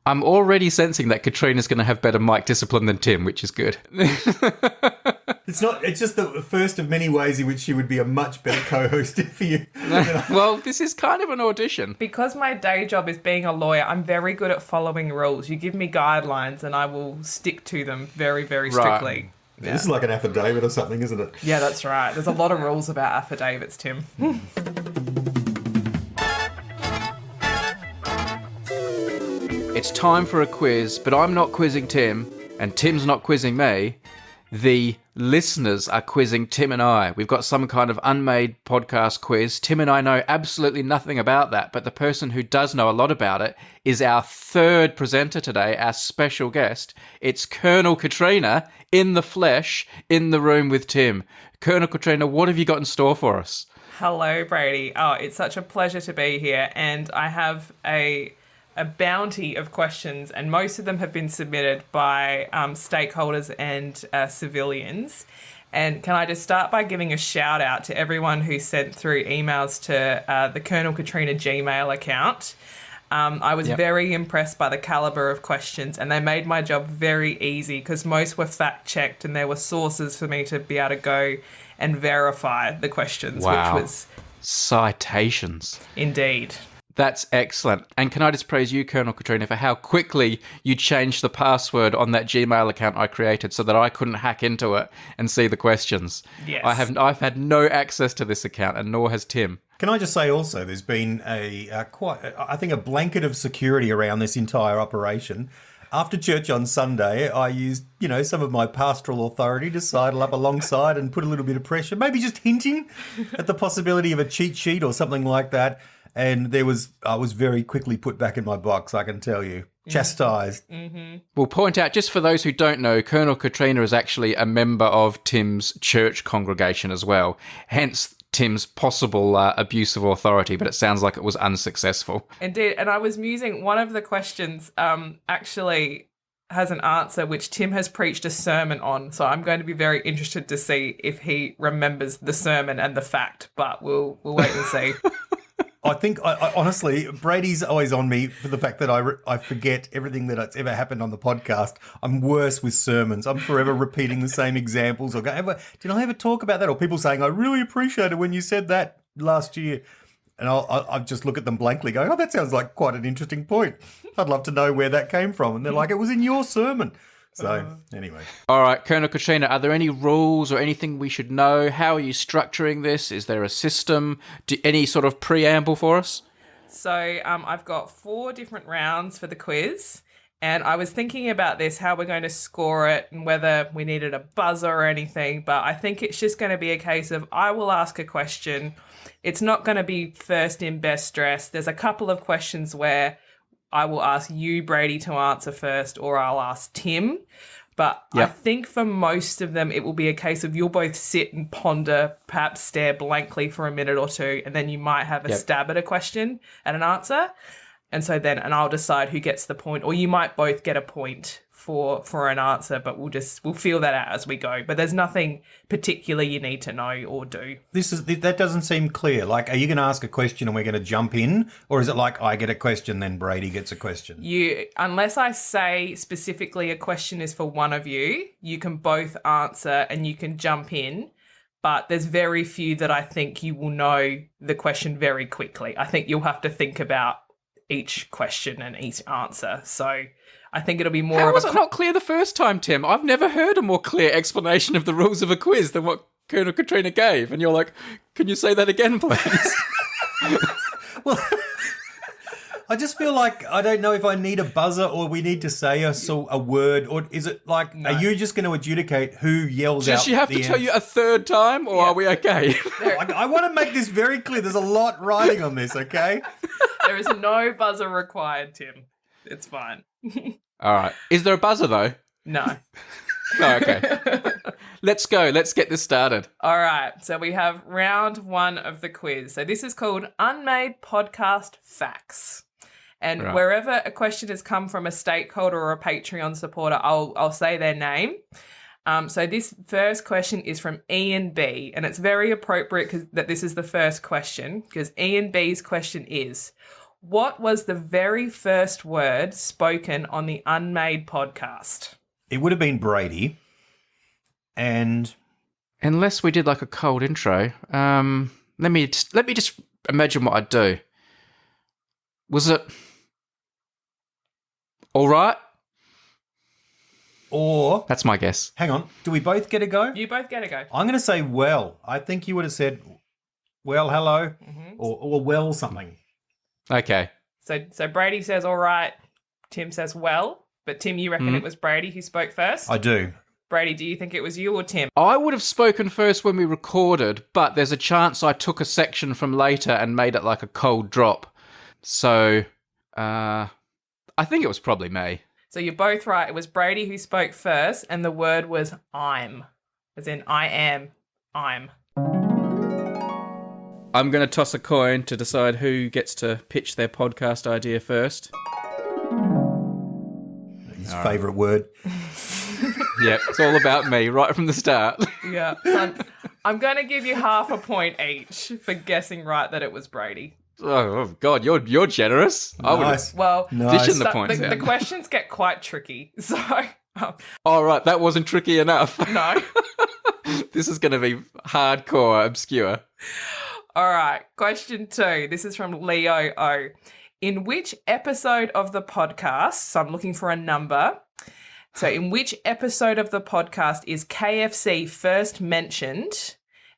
I'm already sensing that Katrina's going to have better mic discipline than Tim, which is good. It's just the first of many ways in which she would be a much better co-host for you. Well, this is kind of an audition. Because my day job is being a lawyer, I'm very good at following rules. You give me guidelines and I will stick to them very, very strictly. Right. Yeah. This is like an affidavit or something, isn't it? Yeah, that's right. There's a lot of rules about affidavits, Tim. It's time for a quiz, but I'm not quizzing Tim, and Tim's not quizzing me. The listeners are quizzing Tim and I. We've got some kind of Unmade podcast quiz. Tim and I know absolutely nothing about that, but the person who does know a lot about it is our third presenter today, our special guest. It's Colonel Katrina in the flesh, in the room with Tim. Colonel Katrina, what have you got in store for us? Hello, Brady. Oh, it's such a pleasure to be here, and I have a bounty of questions, and most of them have been submitted by stakeholders and civilians. And can I just start by giving a shout out to everyone who sent through emails to the Colonel Katrina Gmail account. I was very impressed by the caliber of questions, and they made my job very easy because most were fact-checked and there were sources for me to be able to go and verify the questions, Wow. which was... Citations. Indeed. That's excellent. And can I just praise you, Colonel Katrina, for how quickly you changed the password on that Gmail account I created so that I couldn't hack into it and see the questions. Yes. I've had no access to this account, and nor has Tim. Can I just say also, there's been a blanket of security around this entire operation. After church on Sunday, I used, some of my pastoral authority to sidle up alongside and put a little bit of pressure, maybe just hinting at the possibility of a cheat sheet or something like that. And I was very quickly put back in my box, I can tell you. Chastised. Mm-hmm. We'll point out, just for those who don't know, Colonel Katrina is actually a member of Tim's church congregation as well. Hence Tim's possible abuse of authority, but it sounds like it was unsuccessful. Indeed. And I was musing, one of the questions actually has an answer which Tim has preached a sermon on. So I'm going to be very interested to see if he remembers the sermon and the fact, but we'll wait and see. I think, I honestly, Brady's always on me for the fact that I forget everything that's ever happened on the podcast. I'm worse with sermons. I'm forever repeating the same examples. Or go, did I ever talk about that? Or people saying, I really appreciated when you said that last year. And I'll just look at them blankly going, oh, that sounds like quite an interesting point. I'd love to know where that came from. And they're like, it was in your sermon. So, anyway. All right, Colonel Katrina, are there any rules or anything we should know? How are you structuring this? Is there a system? Any sort of preamble for us? So I've got 4 different rounds for the quiz, and I was thinking about this, how we're going to score it and whether we needed a buzzer or anything, but I think it's just going to be a case of I will ask a question. It's not going to be first in, best dressed. There's a couple of questions where I will ask you, Brady, to answer first, or I'll ask Tim. But I think for most of them, it will be a case of you'll both sit and ponder, perhaps stare blankly for a minute or two, and then you might have a stab at a question and an answer. And so then, and I'll decide who gets the point, or you might both get a point for an answer, but we'll feel that out as we go. But there's nothing particular you need to know or do. That doesn't seem clear. Like, are you going to ask a question and we're going to jump in? Or is it like I get a question, then Brady gets a question? Unless I say specifically a question is for one of you, you can both answer and you can jump in. But there's very few that I think you will know the question very quickly. I think you'll have to think about each question and each answer. So I think it'll be more How of was it not clear the first time, Tim? I've never heard a more clear explanation of the rules of a quiz than what Colonel Katrina gave. And you're like, can you say that again, please? Well, I just feel like I don't know if I need a buzzer or we need to say a word, or is it like, are you just going to adjudicate who yells out? Does she have to tell you a third time, or are we okay? I want to make this very clear. There's a lot riding on this, okay? There is no buzzer required, Tim. It's fine. All right. Is there a buzzer, though? No. Oh, okay. Let's go. Let's get this started. All right. So we have round 1 of the quiz. So this is called Unmade Podcast Facts. And wherever a question has come from a stakeholder or a Patreon supporter, I'll say their name. So this first question is from Ian B, and it's very appropriate that this is the first question, because Ian B's question is, What was the very first word spoken on the Unmade podcast? It would have been Brady. And Unless we did like a cold intro. Let me just imagine what I'd do. Was it all right? or That's my guess. hang on, do we both get a go? You both get a go. I'm going to say well. I think you would have said well, hello, or well something. Okay. So Brady says all right. Tim says well. But Tim, you reckon it was Brady who spoke first? I do. Brady, do you think it was you or Tim? I would have spoken first when we recorded, but there's a chance I took a section from later and made it like a cold drop. So, I think it was probably me. So you're both right. It was Brady who spoke first, and the word was I'm. As in I am. I'm. I'm going to toss a coin to decide who gets to pitch their podcast idea first. His favourite word. Yep, it's all about me right from the start. Yeah. So I'm going to give you half a point each for guessing right that it was Brady. Oh God, you're generous. I would have Nice. Well, dishing the so points the out. questions get quite tricky. So, All right, that wasn't tricky enough. no. This is going to be hardcore obscure. All right. Question 2. This is from Leo O. In which episode of the podcast, so I'm looking for a number. So in which episode of the podcast is KFC first mentioned,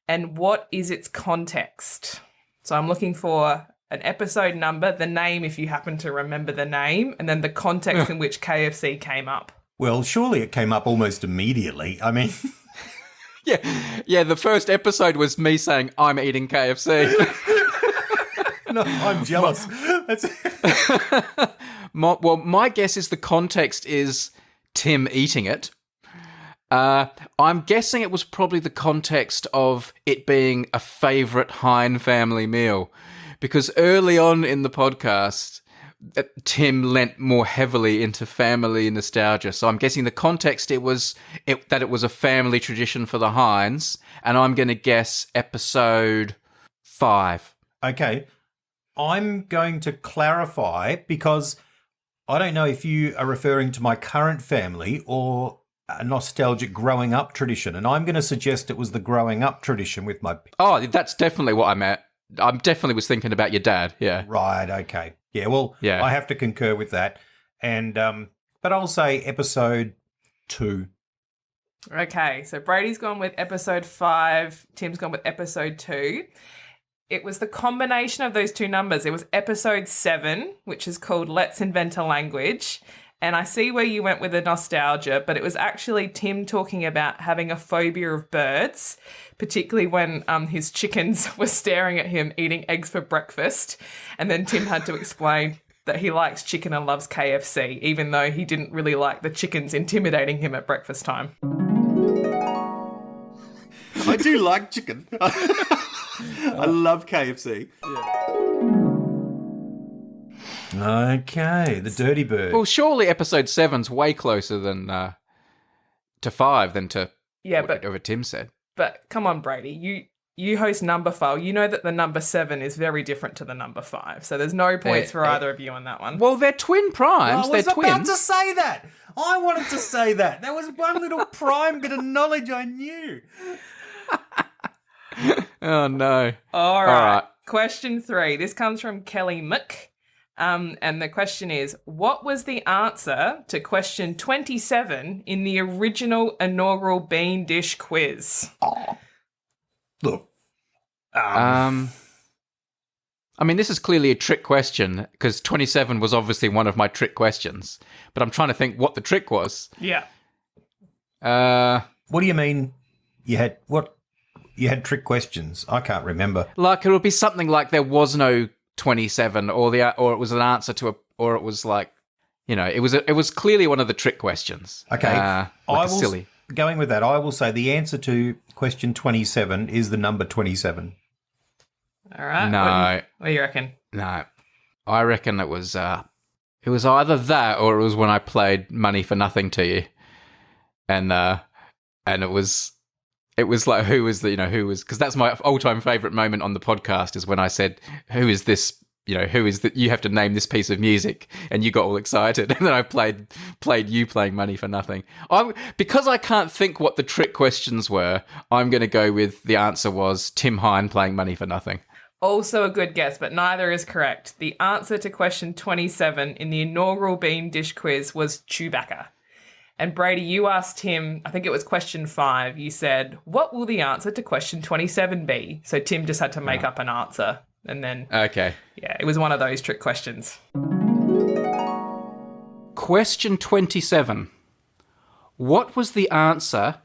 and what is its context? So I'm looking for an episode number, the name if you happen to remember the name, and then the context in which KFC came up. Well, surely it came up almost immediately. I mean, Yeah, the first episode was me saying, I'm eating KFC. no, I'm jealous. That's My guess is the context is Tim eating it. I'm guessing it was probably the context of it being a favourite Hine family meal. Because early on in the podcast, Tim lent more heavily into family nostalgia. So I'm guessing the context that it was a family tradition for the Hines. And I'm going to guess episode 5. okay. I'm going to clarify because I don't know if you are referring to my current family or a nostalgic growing up tradition. And I'm going to suggest it was the growing up tradition with my... Oh, that's definitely what I meant. I definitely was thinking about your dad. Yeah. Right, okay. Yeah, well, Yeah. I have to concur with that. And but I'll say episode 2. Okay, so Brady's gone with episode 5, Tim's gone with episode 2. It was the combination of those two numbers. It was episode 7, which is called Let's Invent a Language. And I see where you went with the nostalgia, but it was actually Tim talking about having a phobia of birds, particularly when his chickens were staring at him eating eggs for breakfast. And then Tim had to explain that he likes chicken and loves KFC, even though he didn't really like the chickens intimidating him at breakfast time. I do like chicken. I love KFC. Okay, the dirty bird. Well, surely episode 7's way closer than to 5 than to Yeah, whatever Tim said. But come on, Brady, you host Number File. You know that the number 7 is very different to the number 5. So there's no points for either of you on that one. Well, they're twin primes. I They're was about twins. to say that. I wanted to say that. That was one little prime bit of knowledge I knew. Oh, no. All right. right. Question 3. This comes from Kelly Mick. And the question is, what was the answer to question 27 in the original inaugural bean dish quiz? Look. I mean, this is clearly a trick question because 27 was obviously one of my trick questions. But I'm trying to think what the trick was. Yeah. What do you mean you had what? You had trick questions. I can't remember. Like, it would be something like there was no 27 or it was an answer to or it was like, you know, it was clearly one of the trick questions. Okay. Like I a will silly. going with that. I will say the answer to question 27 is the number 27. All right. No. What do you reckon? No. I reckon it was either that or it was when I played Money for Nothing to you. And it was like, who was because that's my all-time favorite moment on the podcast is when I said, who is this who is that? You have to name this piece of music, and you got all excited, and then I played you playing Money for Nothing. Because I can't think what the trick questions were, I'm going to go with the answer was Tim Hine playing Money for Nothing. Also a good guess, but neither is correct. The answer to question 27 in the inaugural Bean Dish quiz was Chewbacca. And Brady, you asked Tim, I think it was question 5, you said, what will the answer to question 27 be? So Tim just had to make up an answer. And then, Okay. Yeah, it was one of those trick questions. Question 27. What was the answer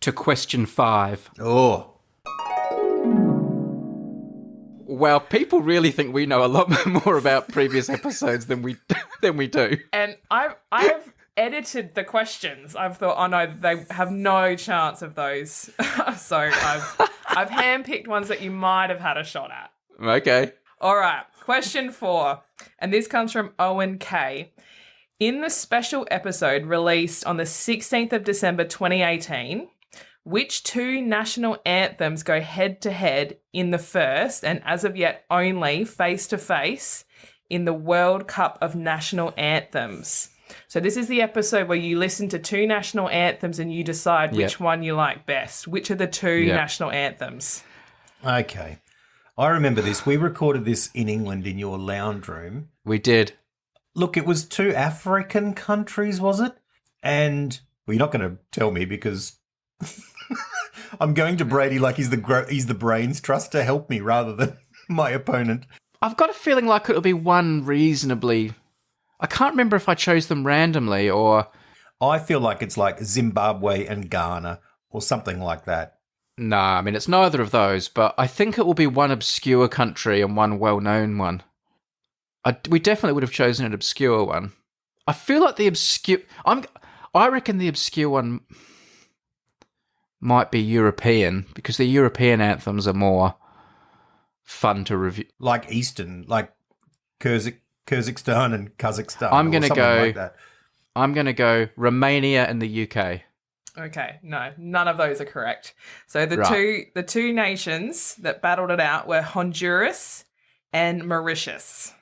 to question 5? Oh. Well, people really think we know a lot more about previous episodes than we do. And I've edited the questions. I've thought, oh no, they have no chance of those. So I've handpicked ones that you might have had a shot at. Okay. All right, question 4, and this comes from Owen K. In the special episode released on the 16th of December 2018, which 2 national anthems go head-to-head in the first, and as of yet only, face-to-face in the World Cup of National Anthems? So this is the episode where you listen to 2 national anthems and you decide which one you like best. Which are the 2 national anthems? Okay. I remember this. We recorded this in England in your lounge room. We did. Look, it was 2 African countries, was it? And, well, you're not going to tell me because I'm going to Brady like he's the brains trust to help me rather than my opponent. I've got a feeling like it'll be one reasonably... I can't remember if I chose them randomly or... I feel like it's like Zimbabwe and Ghana or something like that. Nah, I mean, it's neither of those, but I think it will be one obscure country and one well-known one. We definitely would have chosen an obscure one. I feel like the obscure... I reckon the obscure one might be European, because the European anthems are more fun to review. Like Eastern, like Kyrgyzstan and Kazakhstan. I'm going to go... like that. I'm going to go Romania and the UK. Okay, no, none of those are correct. So the Right. two nations that battled it out were Honduras and Mauritius.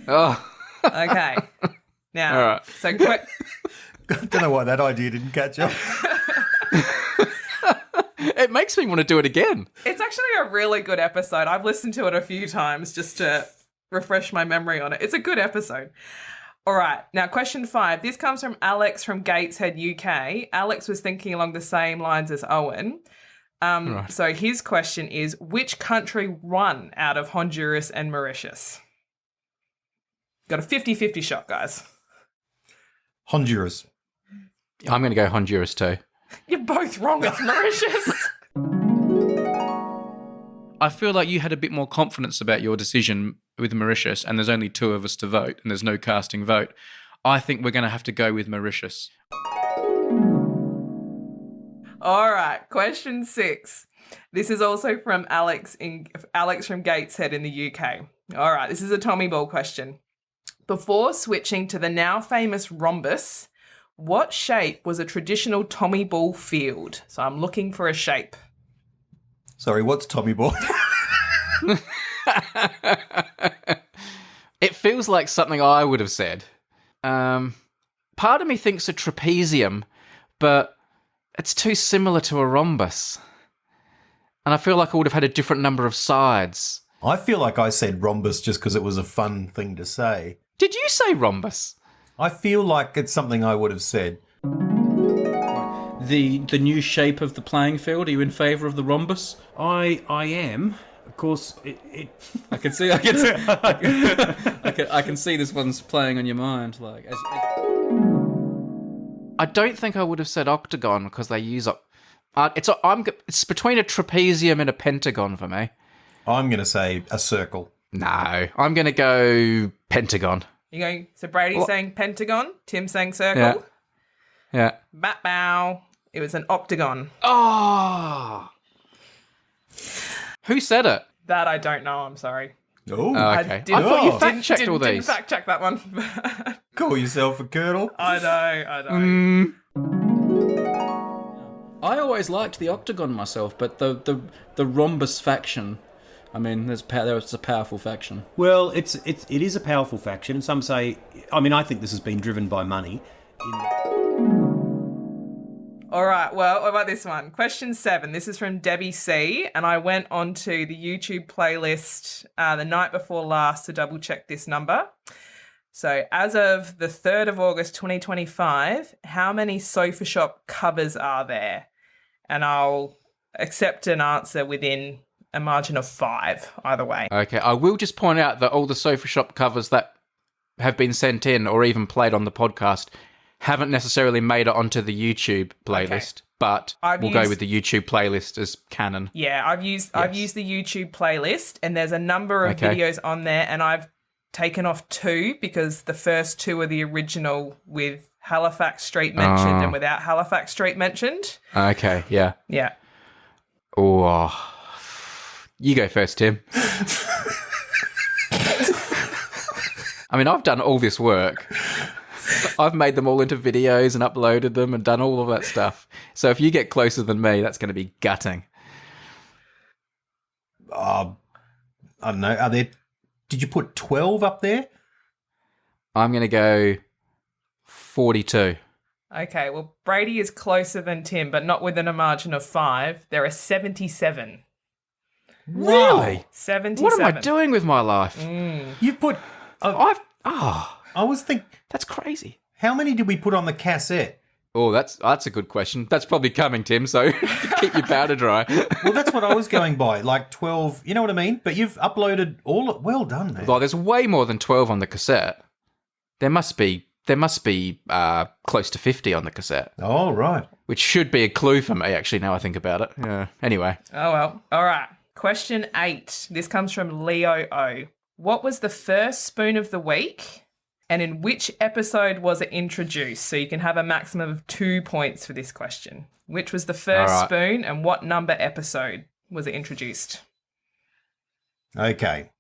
Oh, Okay. Now, all right. so I don't know why that idea didn't catch up. It makes me want to do it again. it's actually a really good episode. I've listened to it a few times just to refresh my memory on it. It's a good episode. All right. Now, question 5. This comes from Alex from Gateshead, UK. Alex was thinking along the same lines as Owen. Right. So his question is, which country won out of Honduras and Mauritius? Got a 50-50 shot, guys. Honduras. I'm going to go Honduras too. You're both wrong. It's Mauritius. I feel like you had a bit more confidence about your decision with Mauritius, and there's only 2 of us to vote, and there's no casting vote. I think we're going to have to go with Mauritius. All right, question 6. This is also from Alex from Gateshead in the UK. All right, this is a Tommy Ball question. Before switching to the now famous rhombus, what shape was a traditional Tommy Ball field? So I'm looking for a shape. Sorry, what's Tommy Ball? It feels like something I would have said. Part of me thinks a trapezium, but it's too similar to a rhombus. And I feel like I would have had a different number of sides. I feel like I said rhombus just because it was a fun thing to say. Did you say rhombus? I feel like it's something I would have said. The new shape of the playing field. Are you in favour of the rhombus? I am. Of course, I can see. I can see this one's playing on your mind. Like, I don't think I would have said octagon because they use it's between a trapezium and a pentagon for me. I'm going to say a circle. No, I'm going to go pentagon. You going? So Brady's saying pentagon, Tim saying circle. Yeah. Bow. It was an octagon. Oh. Who said it? That I don't know. I'm sorry. Oh, Okay. I didn't- thought you Oh. fact-checked all Didn't these. fact check that one. call yourself a colonel. I know. I always liked the Octagon myself, but the Rhombus faction, I mean, there's a powerful faction. Well, it is a powerful faction. Some say, I mean, I think this has been driven by money. All right, well, what about this one? Question 7. This is from Debbie C. And I went onto the YouTube playlist the night before last to double check this number. So as of the 3rd of August 2025, how many Sofa Shop covers are there? And I'll accept an answer within a margin of 5, either way. Okay, I will just point out that all the Sofa Shop covers that have been sent in or even played on the podcast haven't necessarily made it onto the YouTube playlist, but we'll go with the YouTube playlist as canon. Yeah, I've used the YouTube playlist, and there's a number of videos on there, and I've taken off 2 because the first 2 are the original with Halifax Street mentioned and without Halifax Street mentioned. Okay, yeah. Yeah. Oh, you go first, Tim. I mean, I've done all this work. I've made them all into videos and uploaded them and done all of that stuff. So if you get closer than me, that's going to be gutting. I don't know. Did you put 12 up there? I'm going to go 42. Okay, well, Brady is closer than Tim, but not within a margin of 5. There are 77. Really? 77. What am I doing with my life? You put. I was thinking, That's crazy. how many did we put on the cassette? Oh, that's a good question. That's probably coming, Tim, so keep your powder dry. Well, that's what I was going by, like 12. You know what I mean? But you've uploaded all. Well done, man. Well, there's way more than 12 on the cassette. There must be close to 50 on the cassette, Oh, right. which should be a clue for me, actually, now I think about it. Yeah. Anyway. Oh, well. All right. Question 8. This comes from Leo O. What was the first spoon of the week, and in which episode was it introduced? So you can have a maximum of 2 points for this question. Which was the first All right. spoon, and what number episode was it introduced? Okay.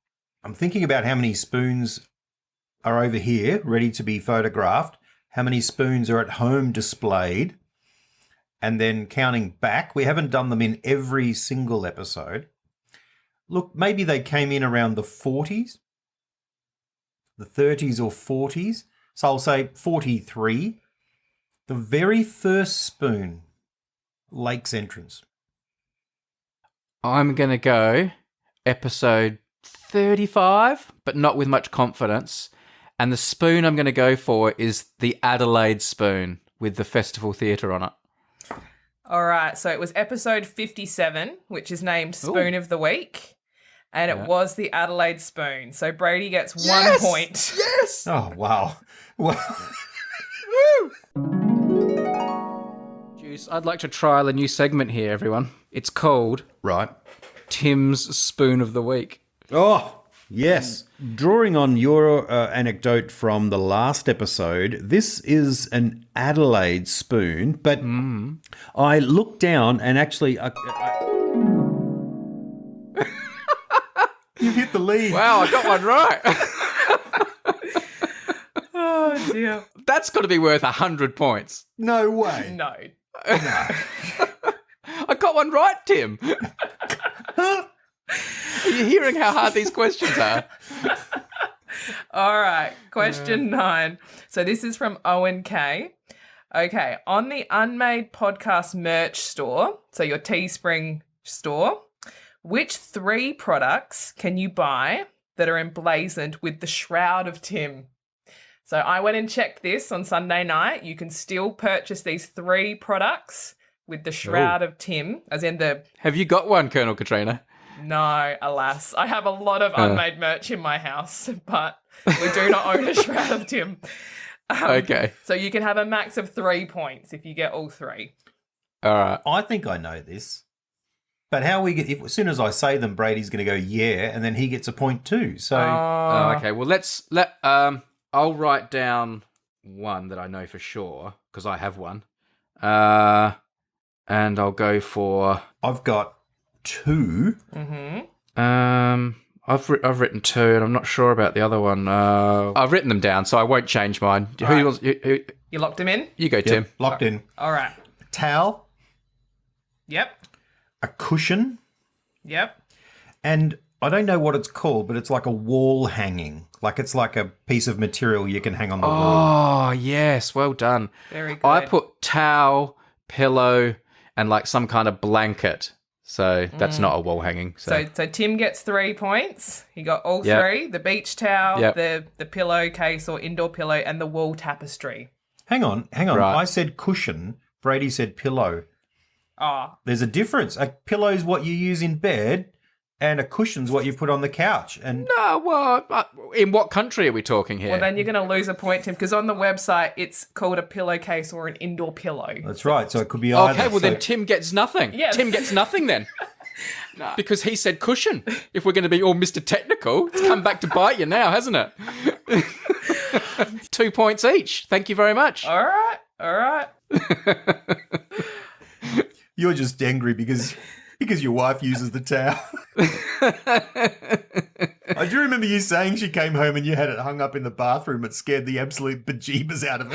I'm thinking about how many spoons are over here ready to be photographed, how many spoons are at home displayed, and then counting back. We haven't done them in every single episode. Look, maybe they came in around the 40s, the 30s or 40s. So I'll say 43. The very first spoon, Lake's entrance. I'm going to go episode 35, but not with much confidence. And the spoon I'm going to go for is the Adelaide spoon with the Festival Theatre on it. All right. So it was episode 57, which is named Spoon of the Week. And it was the Adelaide spoon. So Brady gets 1 point. Yes! Oh, wow. Well, Juice, I'd like to trial a new segment here, everyone. It's called Right. Tim's Spoon of the Week. Oh, yes. Drawing on your anecdote from the last episode, this is an Adelaide spoon, but I looked down and actually... you've hit the lead. Wow, I got one right. Oh, dear. That's got to be worth 100 points. No way. No. I got one right, Tim. Are you hearing how hard these questions are? All right. Question 9. So this is from Owen K. Okay. On the Unmade podcast merch store, so your Teespring store, which 3 products can you buy that are emblazoned with the Shroud of Tim? So I went and checked this on Sunday night. You can still purchase these 3 products with the Shroud of Tim, as in the... Have you got one, Colonel Katrina? No, alas. I have a lot of Unmade merch in my house, but we do not own a Shroud of Tim. Okay. So you can have a max of 3 points if you get all 3. All right. I think I know this. But how we get, as soon as I say them, Brady's going to go, yeah, and then he gets a point too. So, Oh, okay. Well, I'll write down one that I know for sure, because I have one. And I'll go for... I've got 2. Mm-hmm. I I've written 2, and I'm not sure about the other one. I've written them down, so I won't change mine. Right. You locked him in? You go, Tim. Locked in. All right. Towel, Yep. a cushion, Yep. and I don't know what it's called, but it's like a wall hanging. Like it's like a piece of material you can hang on the wall. Oh, yes. Well done. Very good. I put towel, pillow, and like some kind of blanket. So that's not a wall hanging. So Tim gets 3 points. He got all Yep. 3: the beach towel, Yep. the pillowcase or indoor pillow, and the wall tapestry. Hang on. Right. I said cushion. Brady said pillow. Oh, There's a difference. A pillow's what you use in bed, and a cushion's what you put on the couch. And No, well, in what country are we talking here? well, then you're going to lose a point, Tim, because on the website it's called a pillowcase or an indoor pillow. that's right. So it could be either. Okay, well So- then Tim gets nothing. Yes. Tim gets nothing then. Because he said cushion. If we're going to be all Mr. Technical, it's come back to bite you now, hasn't it? 2 points each. Thank you very much. All right. You're just angry because your wife uses the towel. I do remember you saying she came home and you had it hung up in the bathroom. It scared the absolute bejeebus out of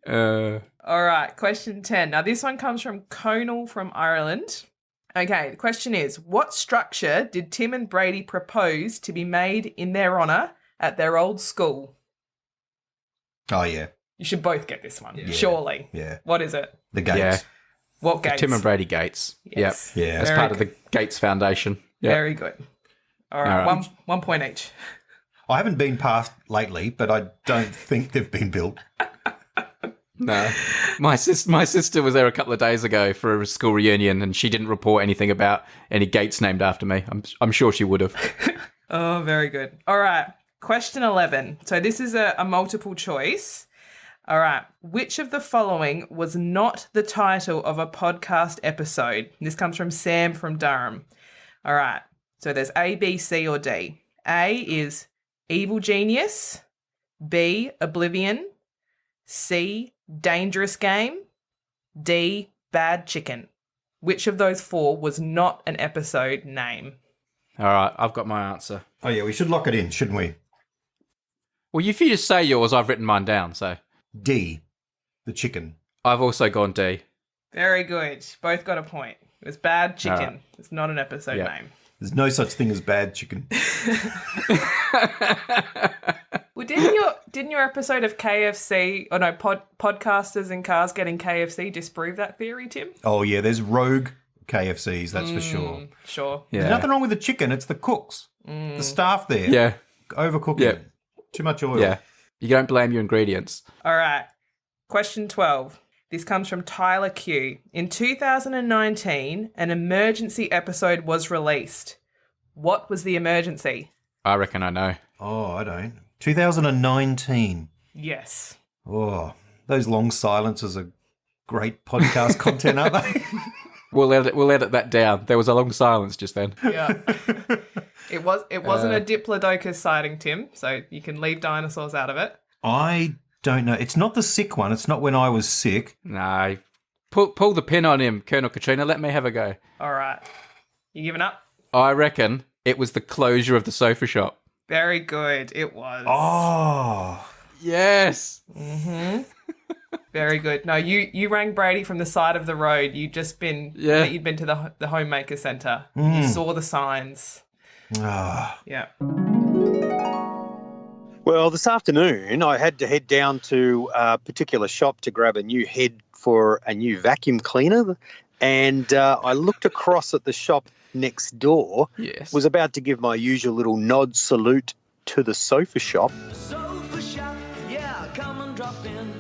her. All right, question 10. Now, this one comes from Colonel from Ireland. Okay, the question is, what structure did Tim and Brady propose to be made in their honour at their old school? Oh, yeah. You should both get this one, surely. Yeah. What is it? The gates. Yeah. What gates? Tim and Brady Gates. Yes. Yep. Yeah. As Very part of the Gates Foundation. Yep. Very good. All right, All right. one point each. I haven't been past lately, but I don't think they've been built. No. My sister was there a couple of days ago for a school reunion, and she didn't report anything about any gates named after me. I'm sure she would have. Oh, very good. All right, question 11. So this is a multiple choice. All right, which of the following was not the title of a podcast episode? This comes from Sam from Durham. All right, so there's A, B, C, or D. A is Evil Genius. B, Oblivion. C, Dangerous Game. D, Bad Chicken. Which of those 4 was not an episode name? All right, I've got my answer. Oh, yeah, we should lock it in, shouldn't we? Well, if you just say yours, I've written mine down, so. D, the chicken. I've also gone D. Very good. Both got a point. It was Bad Chicken. All right. It's not an episode Yeah. name. There's no such thing as bad chicken. Well, didn't your episode of KFC, or no, podcasters in cars getting KFC disprove that theory, Tim? Oh, yeah, there's rogue KFCs, that's for sure. Sure. Yeah. There's nothing wrong with the chicken, it's the cooks. The staff there. Yeah. Overcooking Yeah. it. Too much oil. Yeah. You don't blame your ingredients. All right. Question 12. This comes from Tyler Q. In 2019, an emergency episode was released. What was the emergency? I reckon I know. Oh, I don't. 2019. Yes. Oh, those long silences are great podcast content, aren't they? We'll edit that down. There was a long silence just then. Yeah. It wasn't a Diplodocus sighting, Tim, so you can leave dinosaurs out of it. I don't know. It's not the sick one. It's not when I was sick. No. Pull the pin on him, Colonel Katrina. Let me have a go. All right. You giving up? I reckon it was the closure of the sofa shop. Very good. It was. Oh. Yes. Very good. No, you rang Brady from the side of the road. You'd been to the homemaker centre. You saw the signs. Ah. Yeah. Well, this afternoon I had to head down to a particular shop to grab a new head for a new vacuum cleaner, and I looked across at the shop next door. Yes. Was about to give my usual little nod salute to the sofa shop,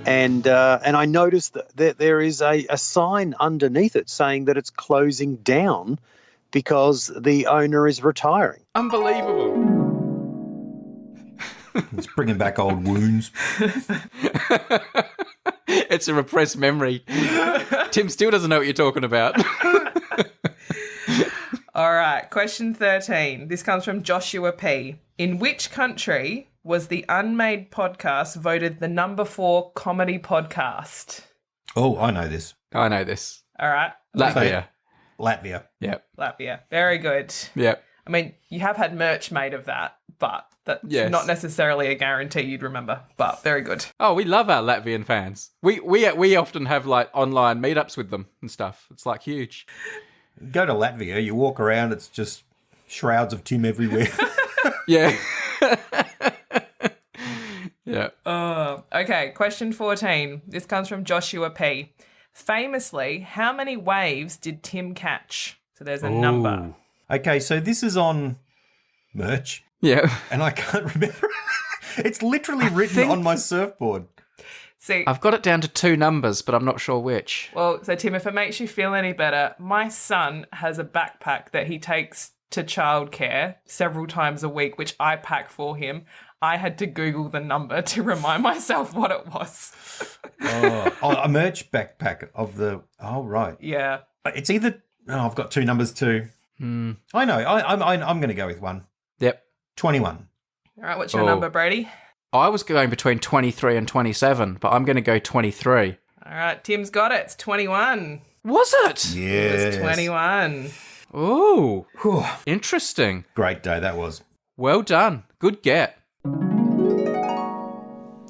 and I noticed that there is a sign underneath it saying that it's closing down because the owner is retiring. Unbelievable. It's bringing back old wounds. It's a repressed memory. Tim still doesn't know what you're talking about. All right. Question 13. This comes from Joshua P. In which country was the Unmade podcast voted the number 4 comedy podcast? Oh, I know this. I know this. All right. Latvia. Latvia. Yep. Latvia. Very good. Yep. I mean, you have had merch made of that, but that's Yes. not necessarily a guarantee you'd remember. But very good. Oh, we love our Latvian fans. We often have like online meetups with them and stuff. It's like huge. Go to Latvia, you walk around, it's just shrouds of Tim everywhere. Yeah. Yeah. Okay, question 14. This comes from Joshua P. Famously, how many waves did Tim catch? So there's a number. Okay, so this is on merch, Yeah. and I can't remember. It's literally written on my surfboard. See, I've got it down to 2 numbers, but I'm not sure which. well, so Tim, if it makes you feel any better, my son has a backpack that he takes to childcare several times a week, which I pack for him. I had to Google the number to remind myself what it was. A merch backpack of the... Oh, right. Yeah. It's either... Oh, I've got 2 numbers too. I know. I'm going to go with 1. Yep. 21. All right, what's your number, Brady? I was going between 23 and 27, but I'm going to go 23. All right, Tim's got it. It's 21. Was it? Yes. It's 21. Ooh. Interesting. Great day that was. Well done. Good get.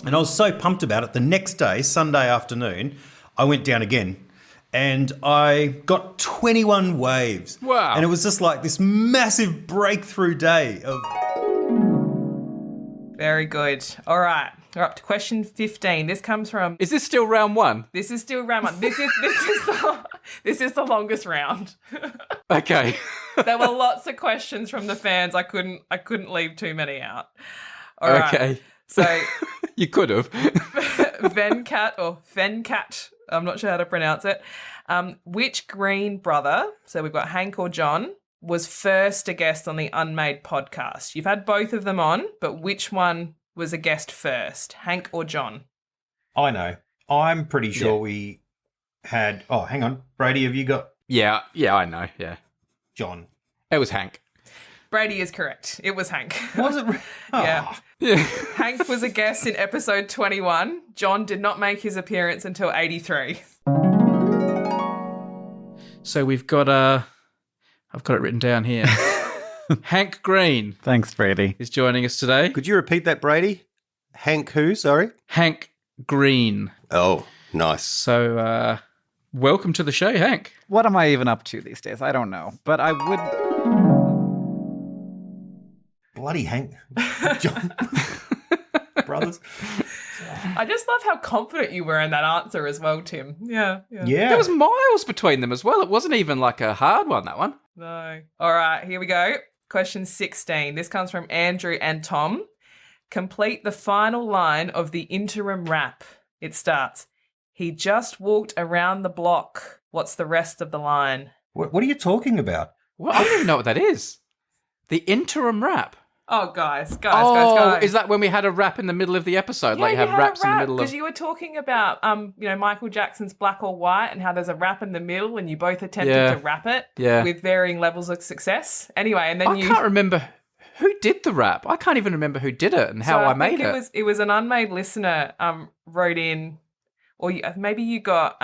And I was so pumped about it. The next day, Sunday afternoon, I went down again and I got 21 waves. Wow. And it was just like this massive breakthrough day of... Very good. All right, we're up to question 15. This comes from... Is this still round 1? This is still round 1. This is the longest round. Okay. There were lots of questions from the fans. I couldn't leave too many out. All right. Okay. So You could have. Venkat, I'm not sure how to pronounce it. Which Green brother, so we've got Hank or John, was first a guest on the Unmade podcast? You've had both of them on, but which one was a guest first, Hank or John? I know. I'm pretty sure we had... Oh, hang on. Brady, have you got Yeah, I know. Yeah. John? It was Hank. Brady is correct. It was Hank. Was it? Yeah. Yeah. Hank was a guest in episode 21. John did not make his appearance until 83. So we've got I've got it written down here. Hank Green Thanks, Brady. is joining us today. Could you repeat that, Brady? Hank who, sorry? Hank Green. Oh, nice. So welcome to the show, Hank. What am I even up to these days? I don't know. But I would... Bloody Hank. John. Brothers. I just love how confident you were in that answer as well, Tim. Yeah. Yeah. There was miles between them as well. It wasn't even like a hard one, that one. No. All right, here we go. Question 16. This comes from Andrew and Tom. Complete the final line of the interim rap. It starts, he just walked around the block. What's the rest of the line? What are you talking about? What? I don't even know what that is. The interim rap. Oh, guys. Is that when we had a rap in the middle of the episode? Yeah, like you have had raps a in the rap, middle of... because you were talking about, Michael Jackson's Black or White and how there's a rap in the middle and you both attempted Yeah. to rap it Yeah. with varying levels of success. Anyway, and then I can't remember who did the rap. I can't even remember who did it and how I made think it. It was an Unmade listener wrote in, or maybe you got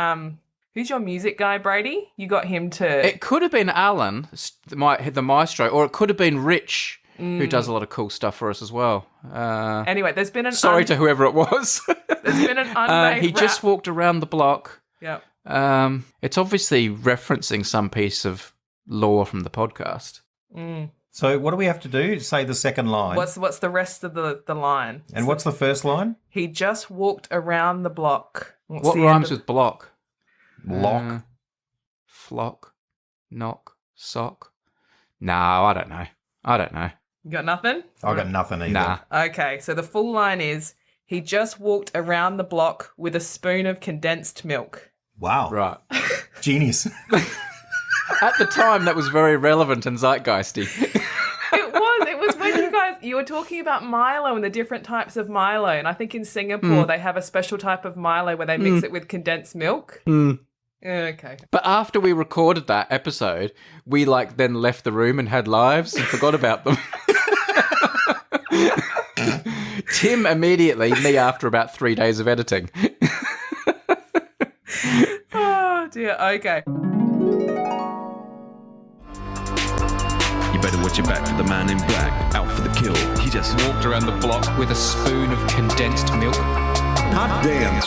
who's your music guy, Brady? You got him to. It could have been Alan, the maestro, or it could have been Rich, who does a lot of cool stuff for us as well. Anyway, there's been an Sorry to whoever it was. there's been an Unmade he rap. just walked around the block. Yep. It's obviously referencing some piece of lore from the podcast. So what do we have to do? Say the second line. What's the rest of the line? And what's the first line? He just walked around the block. What's What the rhymes end of- with block? Lock. Flock, knock, sock. No, I don't know. You got nothing? I got nothing either. Nah. Okay, so the full line is, he just walked around the block with a spoon of condensed milk. Wow. Right. Genius. At the time, that was very relevant and zeitgeisty. It was when you were talking about Milo and the different types of Milo, and I think in Singapore they have a special type of Milo where they mix it with condensed milk. Okay. But after we recorded that episode, we then left the room and had lives and forgot about them. Tim immediately, me after about 3 days of editing. Oh dear. Okay. better watch your back for the man in black. Out for the kill. He just walked around the block. With a spoon of condensed milk. Hot damn.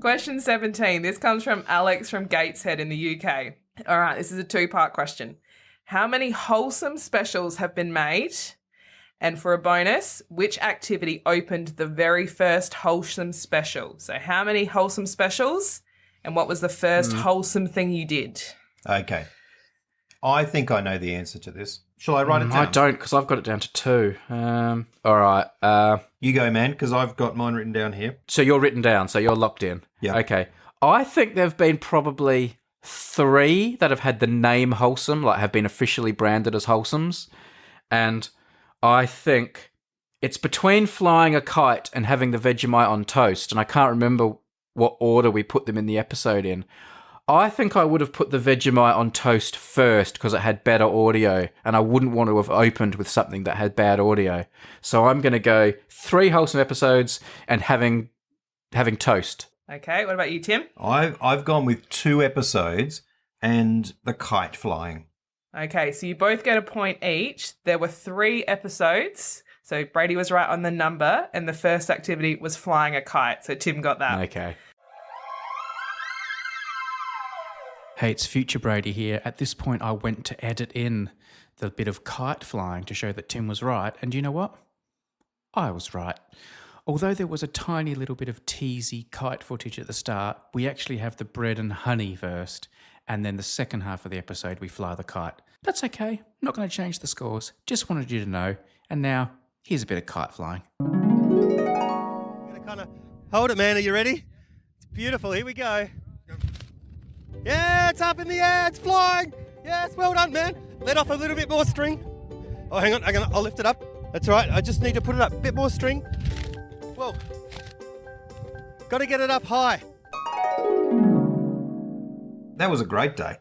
Question 17. This comes from Alex from Gateshead in the UK. All right, this is a two-part question. How many wholesome specials have been made? And for a bonus, which activity opened the very first wholesome special? So how many wholesome specials and what was the first wholesome thing you did? Okay. I think I know the answer to this. Shall I write it down? I don't, because I've got it down to 2. All right. You go, man, because I've got mine written down here. So you're written down, so you're locked in. Yeah. Okay. I think there have been probably 3 that have had the name wholesome, like have been officially branded as wholesomes. And I think it's between flying a kite and having the Vegemite on toast, and I can't remember what order we put them in the episode in. I think I would have put the Vegemite on toast first because it had better audio, and I wouldn't want to have opened with something that had bad audio. So I'm going to go 3 wholesome episodes and having toast. Okay, what about you, Tim? I've gone with 2 episodes and the kite flying. Okay, so you both get a point each. There were 3 episodes. So Brady was right on the number, and the first activity was flying a kite. So Tim got that. Okay. Hey, it's Future Brady here. At this point, I went to edit in the bit of kite flying to show that Tim was right. And you know what? I was right. Although there was a tiny little bit of teasy kite footage at the start, we actually have the bread and honey first. And then the second half of the episode, we fly the kite. That's okay. I'm not going to change the scores. Just wanted you to know. And now, here's a bit of kite flying. Gonna kind of hold it, man. Are you ready? It's beautiful. Here we go. Yeah, it's up in the air. It's flying. Yes, well done, man. Let off a little bit more string. Oh, hang on. I'll lift it up. That's right. I just need to put it up. A bit more string. Whoa. Got to get it up high. That was a great day.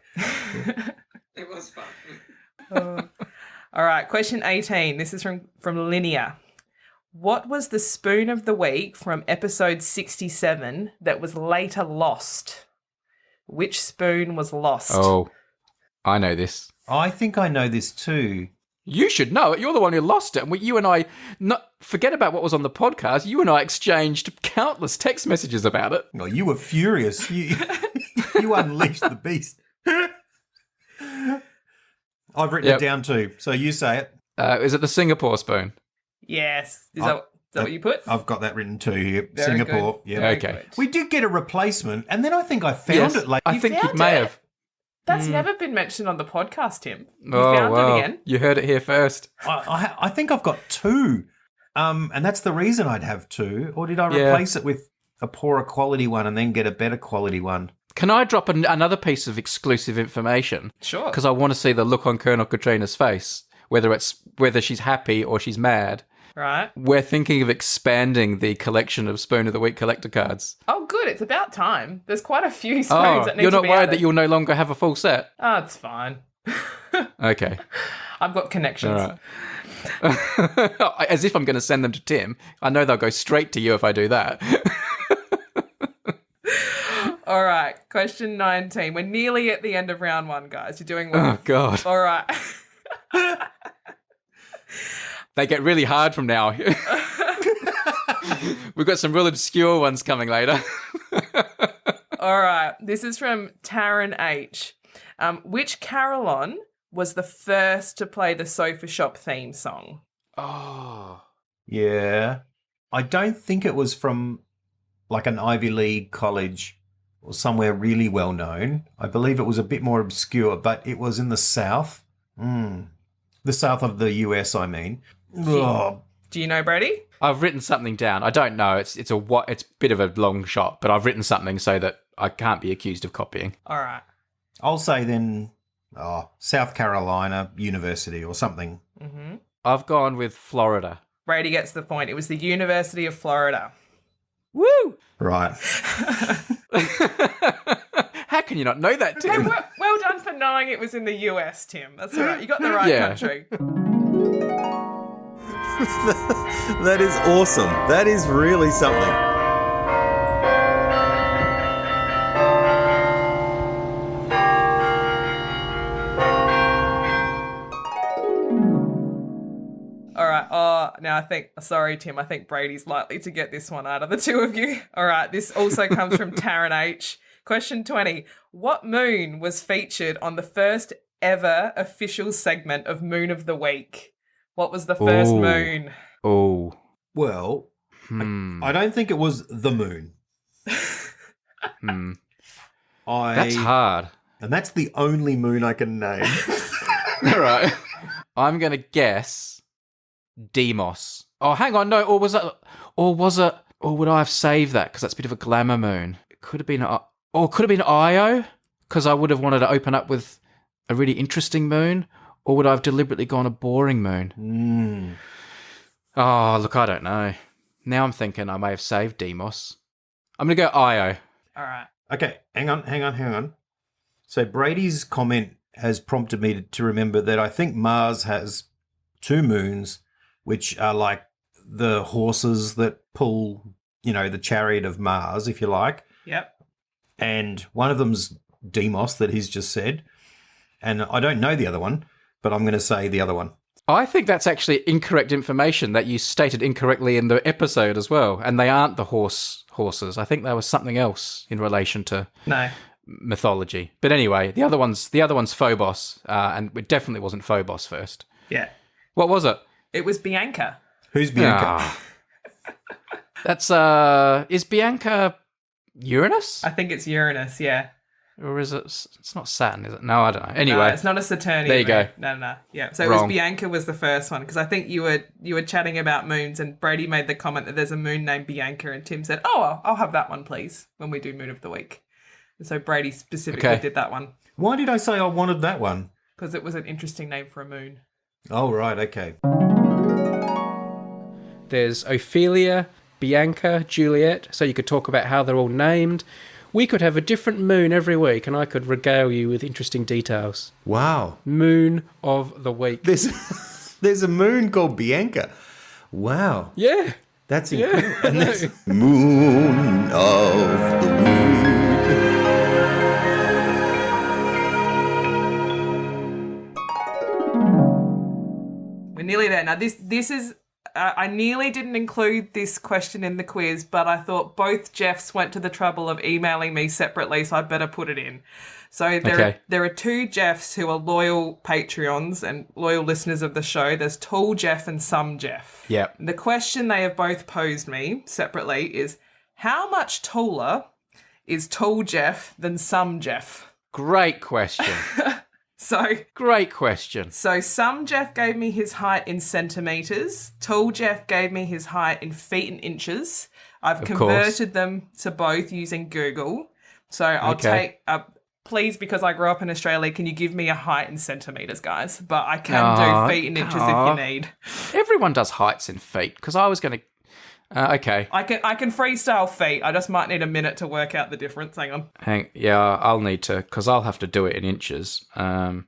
It was fun. All right, question 18. This is from Linear. What was the spoon of the week from episode 67 that was later lost? Which spoon was lost? Oh, I know this. I think I know this too. You should know it. You're the one who lost it. And you and I, forget about what was on the podcast. You and I exchanged countless text messages about it. Well, you were furious. You unleashed the beast. I've written it down too, so you say it. Is it the Singapore spoon? Yes. Is that what you put? I've got that written too here. Very Singapore. good. Yeah. Very Okay. good. We did get a replacement, and then I think I found it later. I think you found may it? have. That's never been mentioned on the podcast, Tim. You Oh, found wow. it again? You heard it here first. I think I've got 2, and that's the reason I'd have 2. Or did I Yeah. replace it with a poorer quality one and then get a better quality one? Can I drop another piece of exclusive information? Sure. Because I want to see the look on Colonel Katrina's face, whether she's happy or she's mad. Right. We're thinking of expanding the collection of Spoon of the Week collector cards. Oh, good. It's about time. There's quite a few spoons Oh, that need you're to not be worried added. that you'll no longer have a full set? Oh, it's fine. Okay. I've got connections. All right. As if I'm going to send them to Tim. I know they'll go straight to you if I do that. All right. Question 19. We're nearly at the end of round 1, guys. You're doing well. Oh, God. All right. They get really hard from now. We've got some real obscure ones coming later. All right. This is from Taryn H. Which Carillon was the first to play the Sofa Shop theme song? Oh. Yeah. I don't think it was from like an Ivy League college or somewhere really well known. I believe it was a bit more obscure, but it was in the South. The south of the US, I mean. Oh, Do you know, Brady? I've written something down. I don't know. It's a bit of a long shot, but I've written something so that I can't be accused of copying. All right. I'll say then South Carolina University or something. Mm-hmm. I've gone with Florida. Brady gets the point. It was the University of Florida. Woo! Right. How can you not know that, Hey, Tim? well done for knowing it was in the US, Tim. That's all right. You got the right Yeah. country. That is awesome. That is really something. now I think, sorry, Tim, I think Brady's likely to get this one out of the two of you. All right, this also comes from Taryn H. Question 20. What moon was featured on the first ever official segment of Moon of the Week? What was the first Ooh. moon? Oh. Well, I don't think it was the moon. That's hard. And that's the only moon I can name. All right. I'm going to guess Demos. Oh, hang on. No, or was it, or would I have saved that? Because that's a bit of a glamour moon. It could have been, Io, because I would have wanted to open up with a really interesting moon, or would I have deliberately gone a boring moon? Oh, look, I don't know. Now I'm thinking I may have saved Demos. I'm going to go Io. All right. Okay, hang on. So Brady's comment has prompted me to remember that I think Mars has two moons, which are like the horses that pull, the chariot of Mars, if you like. Yep. And one of them's Deimos that he's just said. And I don't know the other one, but I'm going to say the other one. I think that's actually incorrect information that you stated incorrectly in the episode as well. And they aren't the horses. I think there was something else in relation to mythology. But anyway, the other one's Phobos, and it definitely wasn't Phobos first. Yeah. What was it? It was Bianca. Who's Bianca? That's is Bianca Uranus? I think it's Uranus, yeah. Or is it? It's not Saturn, is it? No, I don't know. Anyway, No, it's not a Saturnian. There you go. No. Yeah. So Wrong. it was Bianca was the first one, because I think you were chatting about moons, and Brady made the comment that there's a moon named Bianca, and Tim said, "Oh, I'll have that one, please," when we do Moon of the Week. And so Brady specifically did that one Why did I say I wanted that one? because it was an interesting name for a moon. Oh, right, okay. there's Ophelia, Bianca, Juliet. So you could talk about how they're all named. We could have a different moon every week, and I could regale you with interesting details. Wow. Moon of the week. There's a moon called Bianca. Wow. Yeah. That's incredible. I And know. there's Moon of the We're nearly there. Now, this is... I nearly didn't include this question in the quiz, but I thought both Jeffs went to the trouble of emailing me separately, so I better put it in. So there are two Jeffs who are loyal Patreons and loyal listeners of the show. There's Tall Jeff and Some Jeff. Yep. The question they have both posed me separately is, how much taller is Tall Jeff than Some Jeff? Great question. Great question. So Some Jeff gave me his height in centimetres. Tall Jeff gave me his height in feet and inches. I've converted them to both using Google. So I'll take... please, because I grew up in Australia, can you give me a height in centimetres, guys? But I can do feet and inches if you need. Everyone does heights in feet, because I was going to... okay. I can freestyle feet. I just might need a minute to work out the difference. Hang on. I'll need to, because I'll have to do it in inches. I'm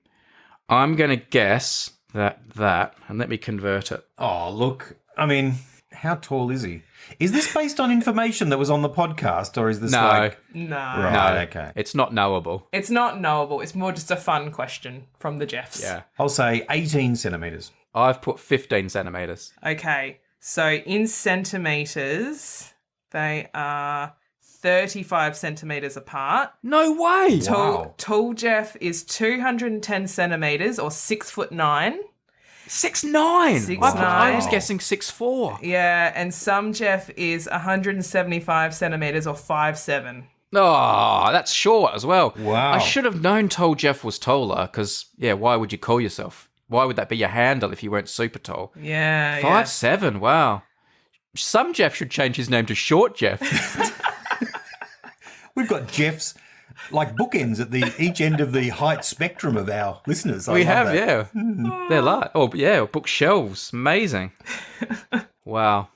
going to guess that, and let me convert it. Oh, look. I mean, how tall is he? Is this based on information that was on the podcast, or is this No. like... No. Right, okay. It's not knowable. It's not knowable. It's more just a fun question from the Jeffs. Yeah. I'll say 18 centimetres. I've put 15 centimetres. Okay. So in centimetres, they are 35 centimetres apart. No way! Tall Jeff is 210 centimetres or 6'9". 6'9". 6'9". I was guessing 6'4". Yeah, and Some Jeff is 175 centimetres or 5'7". Oh, that's short as well. Wow. I should have known Tall Jeff was taller, because, why would you call yourself? Why would that be your handle if you weren't super tall? Yeah, 5'7", wow. Some Jeff should change his name to Short Jeff. We've got Jeffs, like bookends at each end of the height spectrum of our listeners. We have, yeah. They're like, bookshelves. Amazing. Wow.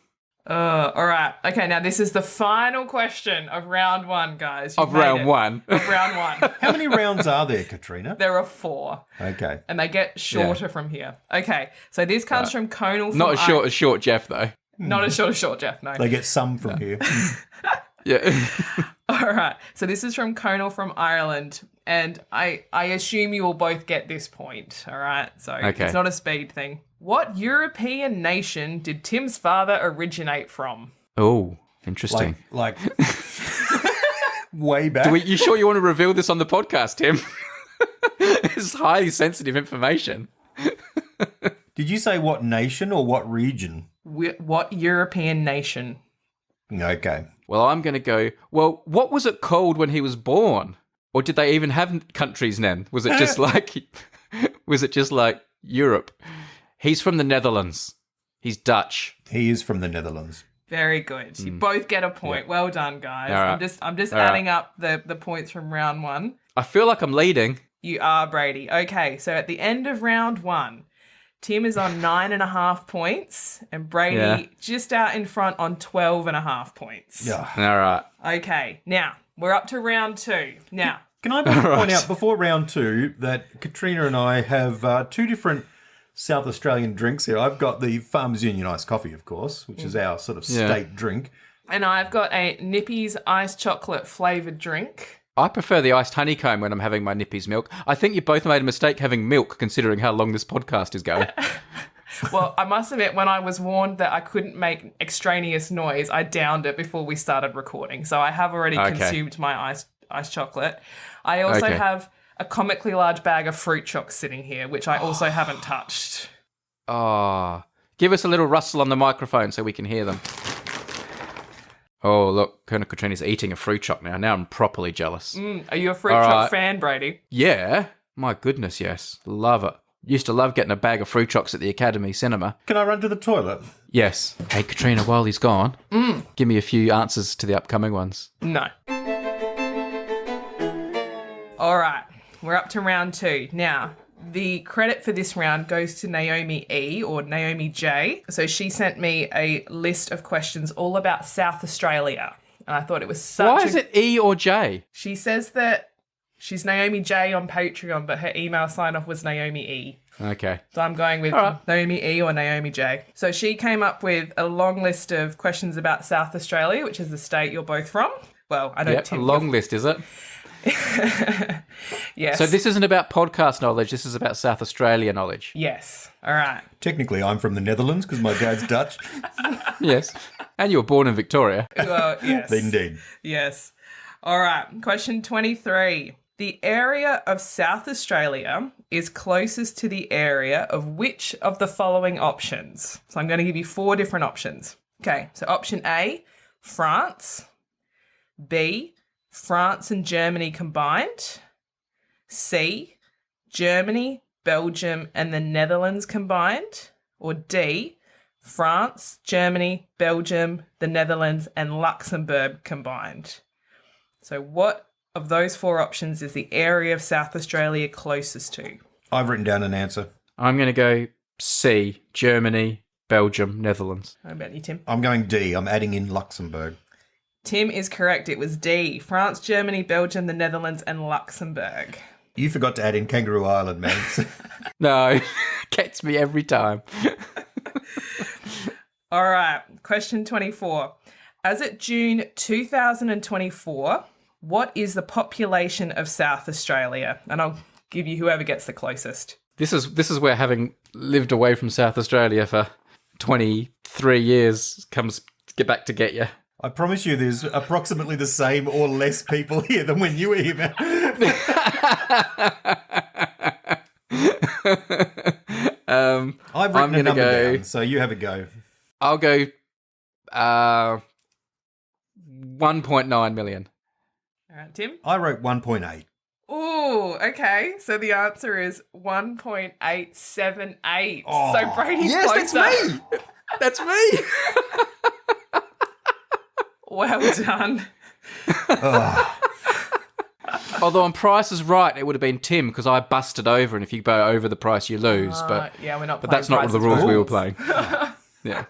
All right. Okay, now this is the final question of round one, guys. Of round one. Of round one. How many rounds are there, Katrina? There are 4. Okay. And they get shorter from here. Okay, so this comes from Conal. Not as short as Short Jeff, though. Not as short as Short Jeff, no. They get some from here. Yeah. All right. So this is from Conal from Ireland, and I assume you will both get this point. All right. So it's not a speed thing. What European nation did Tim's father originate from? Oh, interesting. Like way back. You sure you want to reveal this on the podcast, Tim? It's highly sensitive information. Did you say what nation or what region? What European nation? Okay. Well, I'm going to go, well, what was it called when he was born? Or did they even have countries then? Was it just like Europe? He's from the Netherlands. He's Dutch. He is from the Netherlands. Very good. You both get a point. Well done, guys. All right. I'm just All adding up the points from round 1. I feel like I'm leading. You are, Brady. Okay, so at the end of round 1, Tim is on 9.5 points, and Brady just out in front on 12.5 points. Yeah. All right. Okay, now we're up to round 2. Now, Can I point out before round 2 that Katrina and I have 2 different South Australian drinks here. I've got the Farmers Union iced coffee, of course, which is our sort of state drink. and I've got a Nippy's iced chocolate flavoured drink. I prefer the iced honeycomb when I'm having my Nippy's milk. I think you both made a mistake having milk, considering how long this podcast is going. Well, I must admit, when I was warned that I couldn't make extraneous noise, I downed it before we started recording. So I have already consumed my iced chocolate. I also have a comically large bag of fruit chocks sitting here, which I also haven't touched. Oh, give us a little rustle on the microphone so we can hear them. Oh, look, Colonel Katrina's eating a fruit choc now. Now I'm properly jealous. Are you a fruit choc fan, Brady? Yeah. My goodness, yes. Love it. Used to love getting a bag of fruit chocs at the Academy Cinema. Can I run to the toilet? Yes. Hey, Katrina, while he's gone, give me a few answers to the upcoming ones. No. All right, we're up to round 2. Now, the credit for this round goes to Naomi E, or Naomi J. So she sent me a list of questions all about South Australia. And I thought it was such Why is it E or J? She says that she's Naomi J on Patreon, but her email sign-off was Naomi E. Okay. So I'm going with Naomi E or Naomi J. So she came up with a long list of questions about South Australia, which is the state you're both from. Well, I don't Yep, a long list, is it? Yes. So this isn't about podcast knowledge, this is about South Australia knowledge. Yes. All right. Technically, I'm from the Netherlands because my dad's Dutch. Yes. And you were born in Victoria. Well, yes. Indeed. Yes. All right. Question 23. The area of South Australia is closest to the area of which of the following options? So I'm going to give you 4 different options. Okay. So option A, France. B, France and Germany combined. C, Germany, Belgium, and the Netherlands combined. Or D, France, Germany, Belgium, the Netherlands, and Luxembourg combined. So what of those 4 options is the area of South Australia closest to? I've written down an answer. I'm going to go C, Germany, Belgium, Netherlands. How about you, Tim? I'm going D. I'm adding in Luxembourg. Tim is correct. It was D. France, Germany, Belgium, the Netherlands, and Luxembourg. You forgot to add in Kangaroo Island, man. No, gets me every time. All right. Question 24. As at June 2024, what is the population of South Australia? And I'll give you whoever gets the closest. This is where having lived away from South Australia for 23 years comes get back to get you. I promise you there's approximately the same or less people here than when you were here, man. I've written a number down, so you have a go. I'll go 1.9 million. All right, Tim? I wrote 1.8. Ooh, okay. So the answer is 1.878. Oh, so Brady's Yes, closer. that's me. That's me. Well done. Although on Price is Right, it would have been Tim because I busted over, and if you go over the price, you lose. But Yeah, we're not but playing that's not Price the is rules Right. we were playing. Yeah.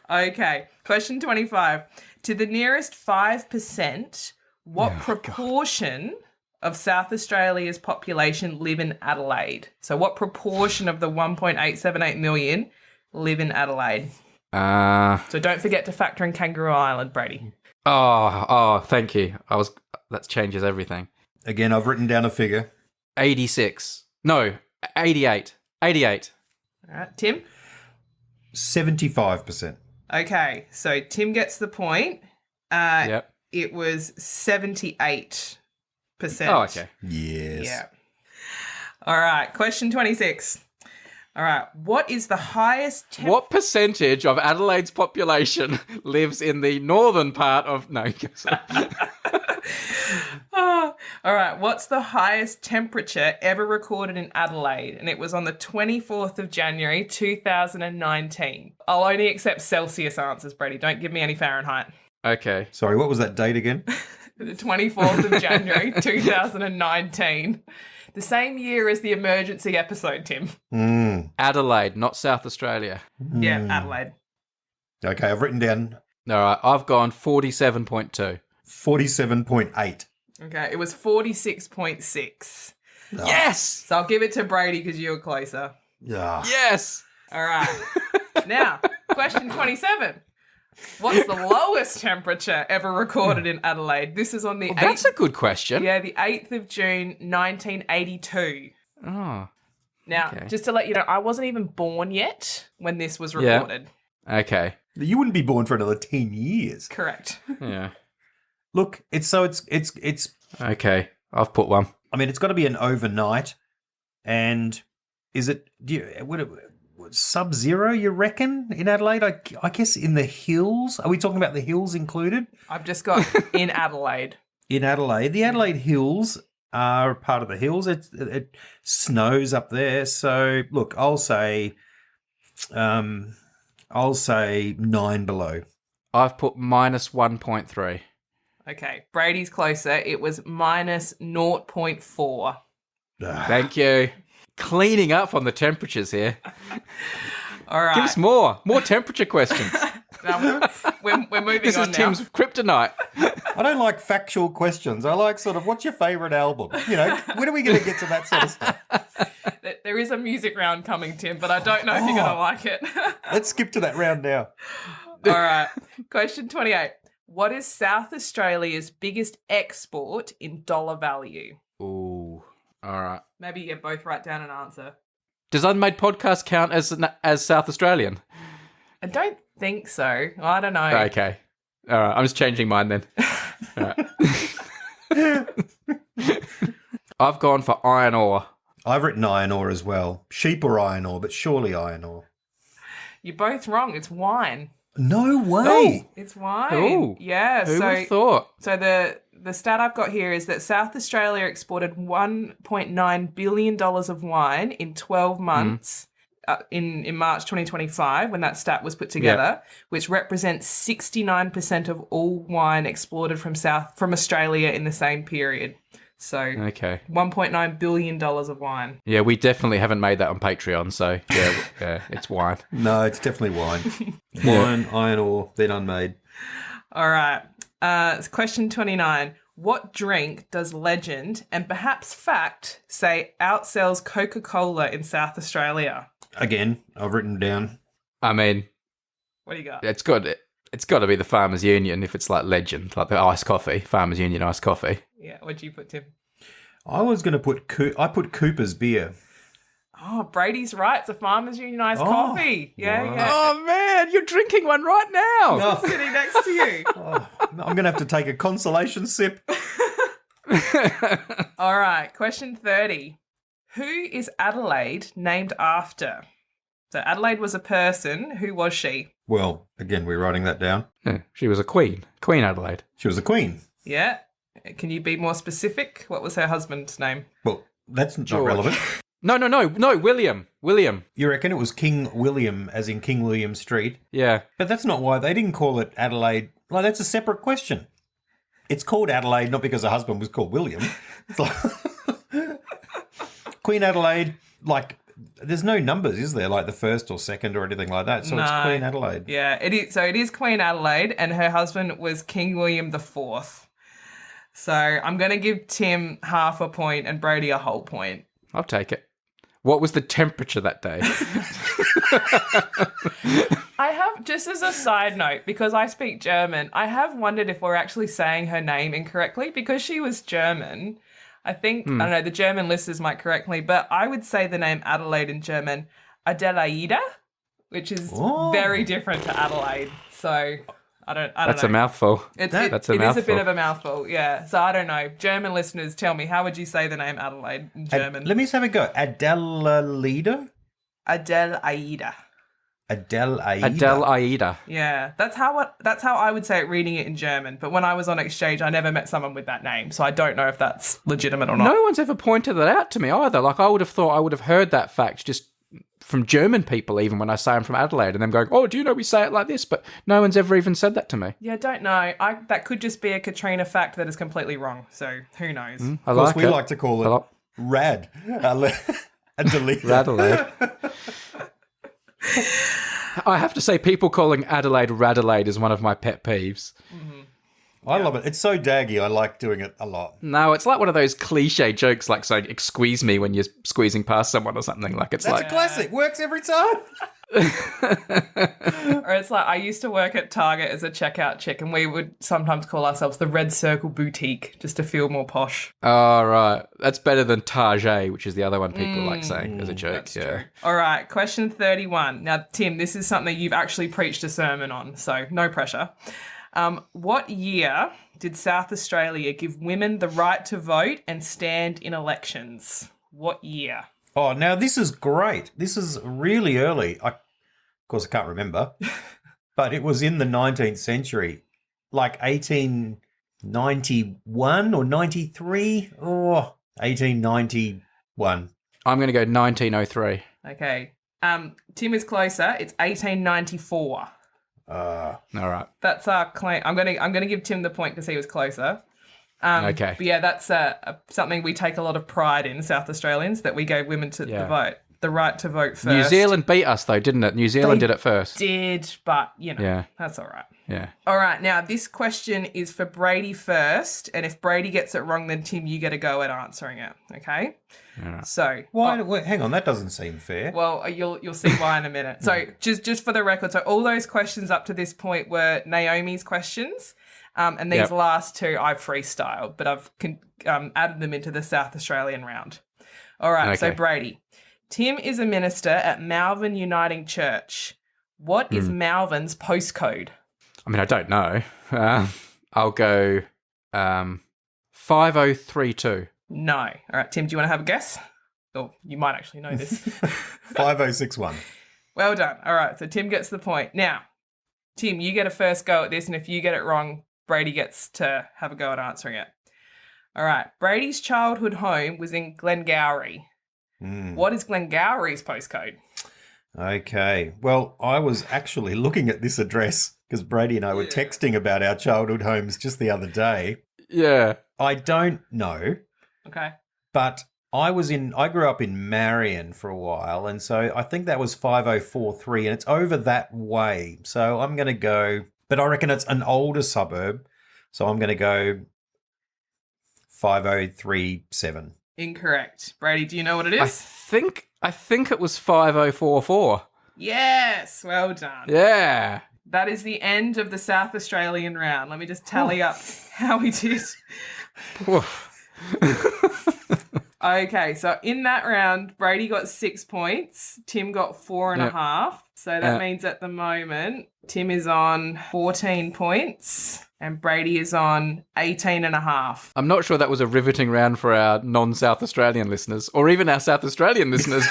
Okay. Question 25. To the nearest 5%, what proportion of South Australia's population live in Adelaide? So what proportion of the 1.878 million live in Adelaide? So don't forget to factor in Kangaroo Island, Brady. Thank you. That changes everything. Again, I've written down a figure. 86. No, 88. 88. All right, Tim? 75%. Okay, so Tim gets the point. Yep. It was 78%. Oh, okay. Yes. Yeah. All right, question 26. All right, what is the highest What percentage of Adelaide's population lives in the northern part of... No, sorry. All right, what's the highest temperature ever recorded in Adelaide? And it was on the 24th of January, 2019. I'll only accept Celsius answers, Brady. Don't give me any Fahrenheit. Okay. Sorry, what was that date again? The 24th of January, 2019. The same year as the emergency episode, Tim. Adelaide, not South Australia. Yeah, Adelaide. Okay, I've written down All right, I've gone 47.2. 47.8. Okay, it was 46.6. Yes! So I'll give it to Brady because you were closer. Ah. Yes! All right. Now, question 27. What's the lowest temperature ever recorded in Adelaide? This is on the 8th. That's a good question. Yeah, the 8th of June, 1982. Oh, Now, Okay. just to let you know, I wasn't even born yet when this was recorded. okay. You wouldn't be born for another 10 years. Correct. Yeah. Look, it's Okay, I've put one. I mean, it's got to be an overnight. And is it sub-zero, you reckon, in Adelaide? I guess in the hills. Are we talking about the hills included? I've just got in Adelaide. In Adelaide. The Adelaide Hills are part of the hills. It snows up there. So, look, I'll say 9 below. I've put minus 1.3. Okay, Brady's closer. It was minus 0.4. Thank you. Cleaning up on the temperatures here. All right. Give us more temperature questions. Now, we're moving This on is now. Tim's kryptonite. I don't like factual questions. I like sort of, what's your favourite album? You know, when are we going to get to that sort of stuff? There is a music round coming, Tim, but I don't know if you're going to like it. Let's skip to that round now. All right. Question 28. What is South Australia's biggest export in dollar value? Ooh. All right. Maybe you both write down an answer. Does Unmade Podcast count as South Australian? I don't think so. I don't know. Okay. All right. I'm just changing mine then. All right. I've gone for iron ore. I've written iron ore as well. Sheep or iron ore, but surely iron ore. You're both wrong. It's wine. No way. It's wine. Ooh. Yeah. Who would have thought? So the stat I've got here is that South Australia exported $1.9 billion of wine in 12 months in March 2025 when that stat was put together, which represents 69% of all wine exported from Australia in the same period. So Okay. $1.9 billion of wine. Yeah, we definitely haven't made that on Patreon, so yeah, it's wine. No, it's definitely wine. Wine, iron ore, then unmade. All right. It's question 29. What drink does legend and perhaps fact say outsells Coca-Cola in South Australia? Again, I've written down. I mean, What do you got? it's got to be the Farmers Union if it's like legend, like the iced coffee, Farmers Union iced coffee. Yeah, what'd you put, Tim? I was going to put Cooper's beer. Oh, Brady's right. It's a Farmers Union iced Oh, coffee. Yeah, wow. yeah. Oh man, you're drinking one right now. It's sitting next to you. I'm going to have to take a consolation sip. All right, question 30. Who is Adelaide named after? So Adelaide was a person. Who was she? Well, again, we're writing that down. Yeah, she was a queen, Queen Adelaide. She was a queen. Yeah. Can you be more specific? What was her husband's name? Well, that's not George. relevant. No, William. You reckon it was King William, as in King William Street? Yeah. But that's not why they didn't call it Adelaide. Like, that's a separate question. It's called Adelaide not because her husband was called William. It's like Queen Adelaide, like, there's no numbers, is there? Like the first or second or anything like that. So it's No. Queen Adelaide. Yeah, it is. So it is Queen Adelaide, and her husband was King William IV. So I'm going to give Tim half a point and Brady a whole point. I'll take it. What was the temperature that day? I have, just as a side note, because I speak German, I have wondered if we're actually saying her name incorrectly because she was German. I think, I don't know, the German listeners might correct me, but I would say the name Adelaide in German, Adelaida, which is very different to Adelaide. So I don't That's know. a mouthful. It That's is a mouthful. a bit of a mouthful, yeah. So I don't know. German listeners, tell me, how would you say the name Adelaide in German? Let me just have a go. Adelaida? Adelaida. Adelaida. Adelaida. Yeah, that's how I would say it reading it in German. But when I was on exchange, I never met someone with that name, so I don't know if that's legitimate or not. No one's ever pointed that out to me either. Like, I would have thought I would have heard that fact just from German people, even when I say I'm from Adelaide, and them going, "Oh, do you know we say it like this?" But no one's ever even said that to me. Yeah, don't know. That could just be a Katrina fact that is completely wrong. So who knows? I Of course, like we it. like to call it rad. Adelaida. Adelaide. I have to say, people calling Adelaide Radelaide is one of my pet peeves. I love it. It's so daggy. I like doing it a lot. No, it's like one of those cliche jokes, like saying "squeeze me" when you're squeezing past someone or something. Like it's That's like a classic. Works every time. Or it's like, I used to work at Target as a checkout chick, and we would sometimes call ourselves the Red Circle Boutique just to feel more posh. Oh, right. That's better than Target, which is the other one people like saying as a joke. That's Yeah. true. All right, question 31. Now, Tim, this is something you've actually preached a sermon on, so no pressure. What year did South Australia give women the right to vote and stand in elections? What year? Oh, now this is great. This is really early. Of course, I can't remember, but it was in the 19th century, like 1891 or 93 or 1891. I'm going to go 1903. Okay. Tim is closer. It's 1894. All right. That's our claim. I'm gonna give Tim the point because he was closer. Okay. But yeah, that's something we take a lot of pride in, South Australians, that we gave women the vote, the right to vote first. New Zealand beat us, though, didn't it? New Zealand They did it first. Did, but Yeah. that's all right. Yeah. All right, now this question is for Brady first, and if Brady gets it wrong, then Tim, you get a go at answering it. Okay. All right. So Wait, hang on, that doesn't seem fair. well, you'll see why in a minute. So just for the record, so all those questions up to this point were Naomi's questions, and these Yep. last two I freestyled, but I've added them into the South Australian round. All right, so Okay. Brady, Tim is a minister at Malvern Uniting Church. What is Malvern's postcode? I mean, I don't know. I'll go 5032. No. All right, Tim, do you want to have a guess? Oh, you might actually know this. 5061. Well done. All right, so Tim gets the point. Now, Tim, you get a first go at this, and if you get it wrong, Brady gets to have a go at answering it. All right, Brady's childhood home was in Glengowrie. What is Glengowrie's postcode? Okay. Well, I was actually looking at this address because Brady and I were texting about our childhood homes just the other day. Yeah. I don't know, Okay. but I grew up in Marion for a while, and so I think that was 5043, and it's over that way. So I'm going to go, but I reckon it's an older suburb, so I'm going to go 5037. Incorrect. Brady, do you know what it I is? think it was 5044. Yes, well done. Yeah. That is the end of the South Australian round. Let me just tally up how we did. Okay, so in that round, Brady got 6 points. Tim got 4.5. So that means at the moment, Tim is on 14 points and Brady is on 18.5. I'm not sure that was a riveting round for our non-South Australian listeners, or even our South Australian listeners,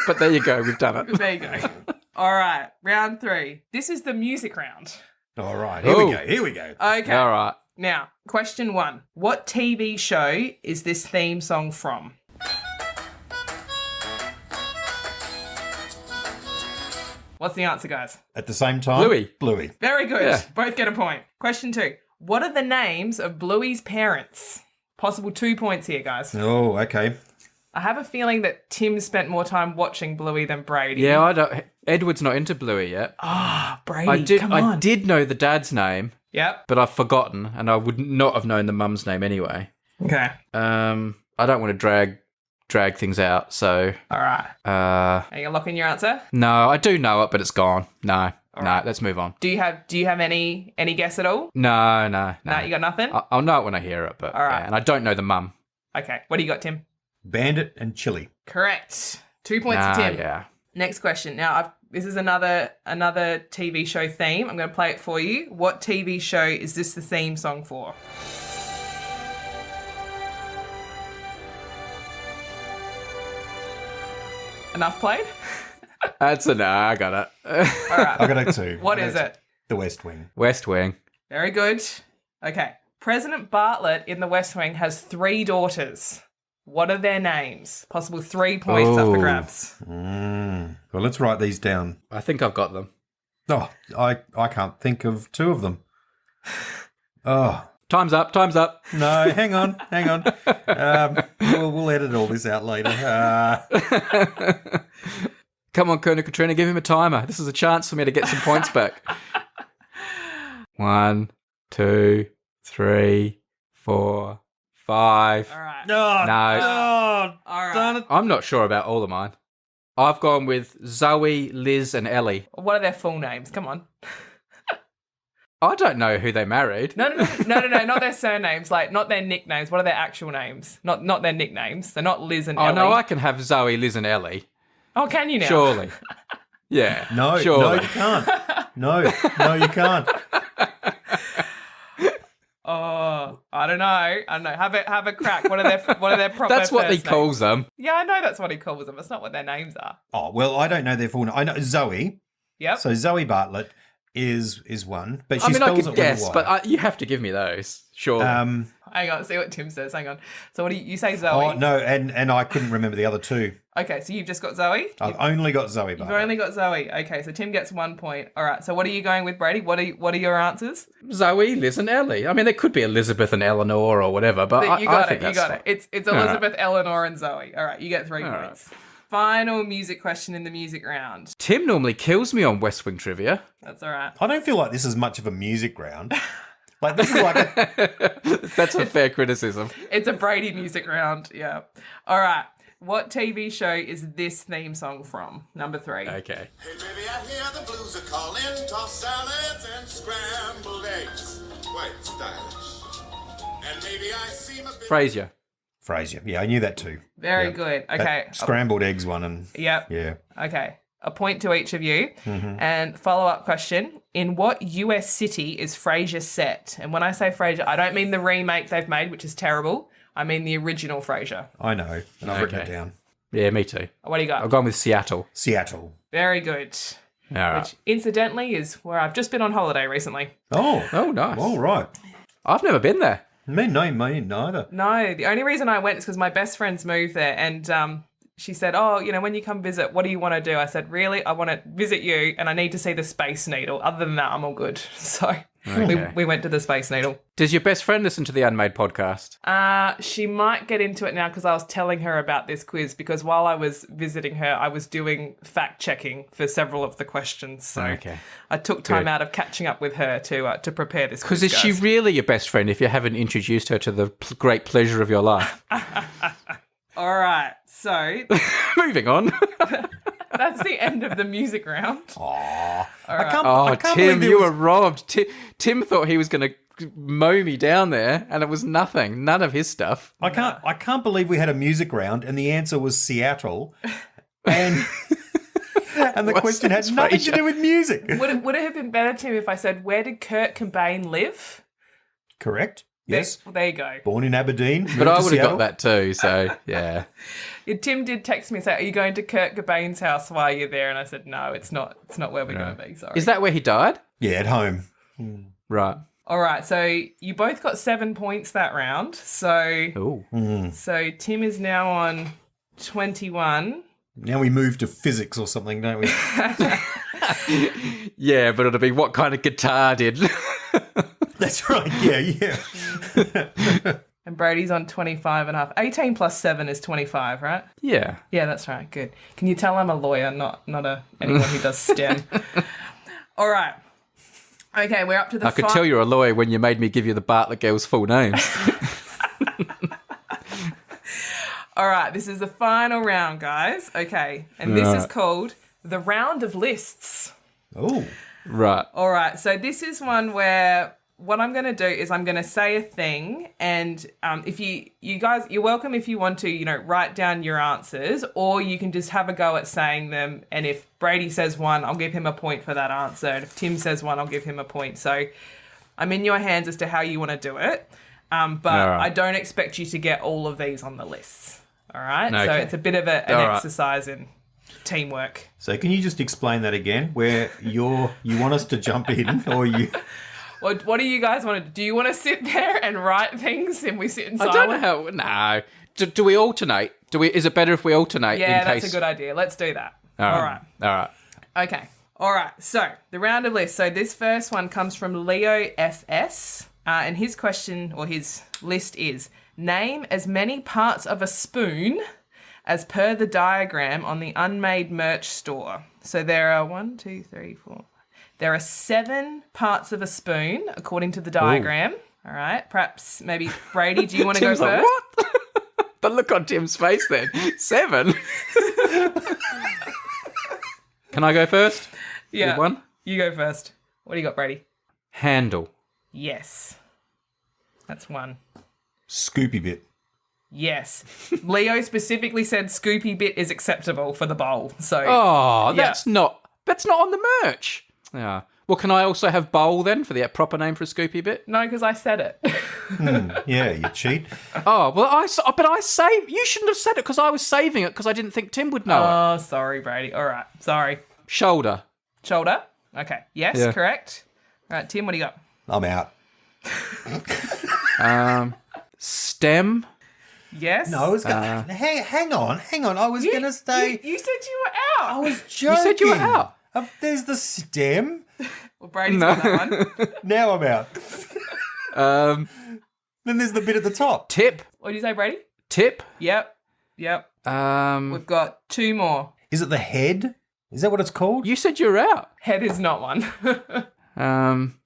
but there you go, we've done it. There you go. All right, round 3. This is the music round. All right, here we go. Okay. All right. Now, question 1. What TV show is this theme song from? What's the answer, guys? At the same time, Bluey. Very good. Yeah. Both get a point. Question 2. What are the names of Bluey's parents? Possible 2 points here, guys. Oh, okay. I have a feeling that Tim spent more time watching Bluey than Brady. Yeah, Edward's not into Bluey yet. Ah, Brady, come on. I did know the dad's name, Yep. but I've forgotten, and I would not have known the mum's name anyway. Okay. I don't want to drag things out, so All right. Are you locking your answer? no, I do know it, but it's gone. No, right. let's move on. Do you have any guess at all? No. No, you got nothing? I'll know it when I hear it, but All right. yeah, and I don't know the mum. Okay. What do you got, Tim? Bandit and Chili. Correct. 2 points to Tim. Yeah. Next question. Now, this is another TV show theme. I'm going to play it for you. What TV show is this the theme song for? Enough played? That's a no. I got it. All right. I got it too. What is it? The West Wing. West Wing. Very good. Okay. President Bartlett in the West Wing has 3 daughters. What are their names? Possible 3 points up for grabs. Well, let's write these down. I think I've got them. Oh, I can't think of 2 of them. Oh, Time's up. Time's up. no, hang on. We'll edit all this out later. Come on, Colonel Katrina, give him a timer. This is a chance for me to get some points back. 1, 2, 3, 4, 5. All right. No. No. All right. Darn it. I'm not sure about all of mine. I've gone with Zoe, Liz, and Ellie. What are their full names? Come on. I don't know who they married. No, not their surnames. Like, not their nicknames. What are their actual names? Not their nicknames. They're not Liz and Oh, Ellie. no, I can have Zoe, Liz, and Ellie. Oh, can you now? Surely. Yeah. No, surely. you can't. No, you can't. Oh, I don't know. Have a crack. What are their proper That's what he first calls names? them. Yeah, I know that's what he calls them. It's not what their names are. Oh, well, I don't know their full name. I know Zoe. Yep. So Zoe Bartlett is one, but she I mean, I spells could it guess, with a Y. but you have to give me those. Surely. Hang on, see what Tim says. Hang on. So what do you say, Zoe? Oh, no, and I couldn't remember the other 2. Okay, so you've just got Zoe? I've only got Zoe You've Bartlett. only got Zoe. Okay, so Tim gets 1 point. All right, so what are you going with, Brady? What are your answers? Zoe, Liz, and Ellie. I mean, there could be Elizabeth and Eleanor or whatever, but I think You that's got fine. it. It's Elizabeth, Eleanor, and Zoe. All right, you get 3 All points. Final music question in the music round. Tim normally kills me on West Wing trivia. That's all right. I don't feel like this is much of a music round. Like, this is like a... That's a fair criticism. It's a Brady music round. Yeah. All right. What TV show is this theme song from? Number 3. Okay. Hey baby, I hear the blues are calling, tossed salads and scrambled eggs. Quite stylish. And maybe I seem a bit... Frasier. Frasier. Yeah, I knew that too. Very good. Okay. That scrambled eggs one and... Yep. Yeah. Okay. A point to each of you. And follow-up question. In what US city is Frasier set? And when I say Frasier, I don't mean the remake they've made, which is terrible. I mean the original Frasier. I know. And I've written it Okay. down. Yeah, me too. What do you got? I've gone with Seattle. Seattle. Very good. All right. Which, incidentally, is where I've just been on holiday recently. Oh. Oh, nice. All right. I've never been there. Me neither. No, the only reason I went is because my best friends moved there, and she said, "Oh, when you come visit, what do you want to do?" I said, "Really, I want to visit you, and I need to see the Space Needle. Other than that, I'm all good." So Okay. we went to the Space Needle. Does your best friend listen to the Unmade podcast? She might get into it now because I was telling her about this quiz, because while I was visiting her, I was doing fact checking for several of the questions. So Okay. I took time Good. out of catching up with her to prepare this quiz. Because is she guys. really your best friend if you haven't introduced her to the great pleasure of your life? All right, so Moving on. that's the end of the music round. I right. can't Oh, believe Tim, there you was- were robbed. Tim thought he was going to mow me down there, and it was nothing. None of his stuff. I can't believe we had a music round and the answer was Seattle. And and the What's question had this, nothing to Frasier? do with music. Would it have been better, Tim, if I said, where did Kurt Cobain live? Correct? Yes. There you go. Born in Aberdeen. moved But I to would have Seattle. got that too, so yeah. Tim did text me and say, "Are you going to Kurt Cobain's house while you're there?" And I said, "No, it's not. It's not where we're going to be. Sorry." Is that where he died? Yeah, at home. Right. All right? So you both got 7 points that round. So Ooh. so Tim is now on 21. Now we move to physics or something, don't we? Yeah, but it'll be what kind of guitar did. That's right. Yeah. And Brady's on 25 and a half. 18 plus 7 is 25, right? Yeah. Yeah, that's right. Good. Can you tell I'm a lawyer, not anyone who does STEM? All right. Okay, we're up to the I could tell you're a lawyer when you made me give you the Bartlett girls' full names. All right, this is the final round, guys. Okay, and this is called the round of lists. Oh. Right. All right, so this is one where what I'm going to do is I'm going to say a thing, and if you guys, you're welcome if you want to, write down your answers, or you can just have a go at saying them. And if Brady says one, I'll give him a point for that answer. And if Tim says one, I'll give him a point. So I'm in your hands as to how you want to do it. But right. I don't expect you to get all of these on the lists. All right? Okay. So it's a bit of an exercise in teamwork. So can you just explain that again? Where you want us to jump in, or you? What do you guys want to do? Do you want to sit there and write things and we sit in silence? I don't know how. No. Do we alternate? Is it better if we alternate? Yeah, in that's case... a good idea. Let's do that. All right. Okay. All right. So the round of lists. So this first one comes from Leo FS. And his question, or his list is, name as many parts of a spoon as per the diagram on the Unmade merch store. So there are 1, 2, 3, 4. There are 7 parts of a spoon, according to the diagram. Ooh. All right. Perhaps, maybe, Brady, do you want to go Tim's first? Like, what? The look on Tim's face then. 7? Can I go first? Yeah. With one? You go first. What do you got, Brady? Handle. Yes. That's 1. Scoopy bit. Yes. Leo specifically said Scoopy bit is acceptable for the bowl. So that's not on the merch. Yeah. Well, can I also have bowl then for the proper name for a Scoopy bit? No, because I said it. Yeah, you cheat. Oh, well, I saved. You shouldn't have said it because I was saving it because I didn't think Tim would know it. Oh, sorry, Brady. All right. Sorry. Shoulder. Okay. Yes, correct. All right, Tim, what do you got? I'm out. Stem. Yes. No, I was going. Hang on. I was going to stay. You said you were out. I was joking. You said you were out. There's the stem. Well, Brady's got that one. Now I'm out. Then there's the bit at the top. Tip. What did you say, Brady? Tip. Yep. We've got 2 more. Is it the head? Is that what it's called? You said you were out. Head is not one.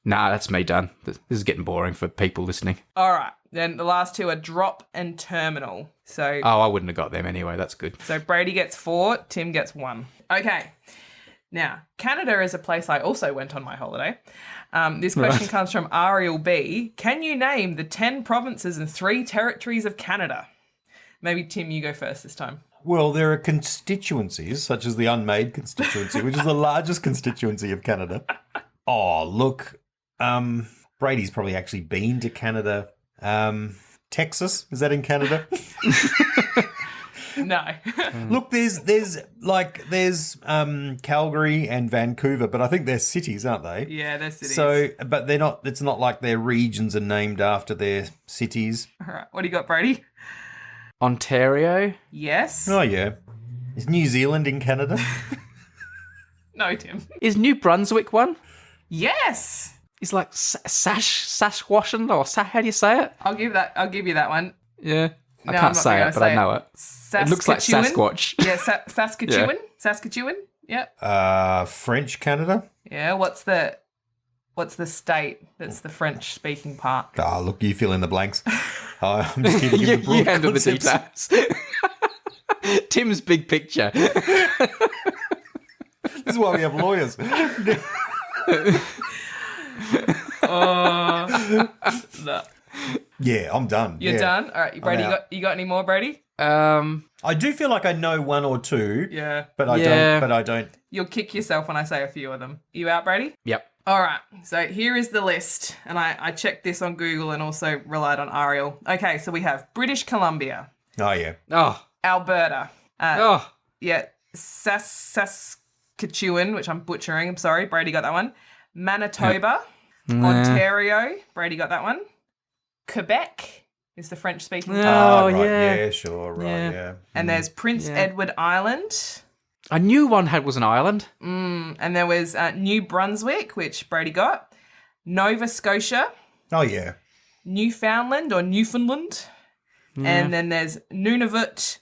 Nah, that's me done. This is getting boring for people listening. All right. Then the last 2 are drop and terminal. So I wouldn't have got them anyway. That's good. So Brady gets 4, Tim gets 1. Okay. Now, Canada is a place I also went on my holiday. This question comes from Ariel B. Can you name the 10 provinces and 3 territories of Canada? Maybe, Tim, you go first this time. Well, there are constituencies, such as the Unmade constituency, which is the largest constituency of Canada. Oh, look. Brady's probably actually been to Canada. Texas, is that in Canada? No. Look, there's Calgary and Vancouver, but I think they're cities, aren't they? Yeah, they're cities. So, but they're not. It's not like their regions are named after their cities. All right. What do you got, Brady? Ontario. Yes. Oh yeah. Is New Zealand in Canada? No, Tim. Is New Brunswick one? Yes. It's like Sasquatchland or how do you say it? I'll give you that one. Yeah. No, I can't say it, but I know it. It looks like Sasquatch. Yeah, Saskatchewan. Yeah. Saskatchewan. Yep. French Canada. Yeah. What's the state that's the French speaking part? Ah, look, you fill in the blanks. I'm just giving you the broad You handle the concepts. details. Tim's big picture. This is why we have lawyers. No. Yeah, I'm done. You're done? All right, Brady, you got any more, Brady? I do feel like I know 1 or 2. Yeah. But I don't. You'll kick yourself when I say a few of them. You out, Brady? Yep. All right. So here is the list. And I checked this on Google and also relied on Ariel. Okay, so we have British Columbia. Oh, yeah. Oh. Alberta. Oh. Yeah. Saskatchewan, which I'm butchering. I'm sorry. Brady got that one. Manitoba. Ontario. Brady got that one. Quebec is the French-speaking part. Oh, right. yeah. Yeah, sure. Right, yeah. And there's Prince Edward Island. I knew one was an island. And there was New Brunswick, which Brady got. Nova Scotia. Oh, yeah. Newfoundland or Newfoundland. Yeah. And then there's Nunavut,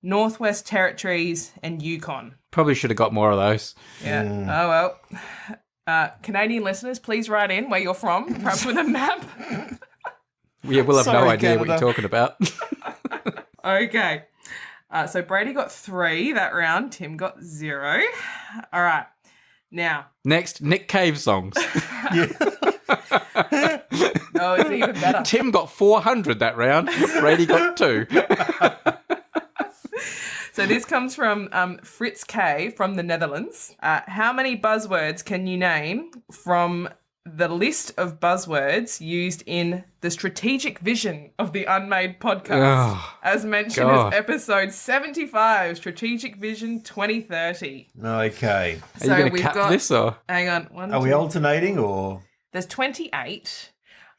Northwest Territories, and Yukon. Probably should have got more of those. Yeah. Oh, well. Canadian listeners, please write in where you're from, perhaps with a map. Yeah, we'll have no idea Canada. what you're talking about. Okay. So Brady got 3 that round. Tim got 0. All right. Now. Next, Nick Cave songs. Yeah. No, it's even better. Tim got 400 that round. Brady got 2. So this comes from Fritz K from the Netherlands. How many buzzwords can you name from the list of buzzwords used in the strategic vision of the Unmade podcast? As mentioned as episode 75, Strategic Vision 2030. Okay. Are you going to cap this or? Hang on. Are we alternating or? There's 28.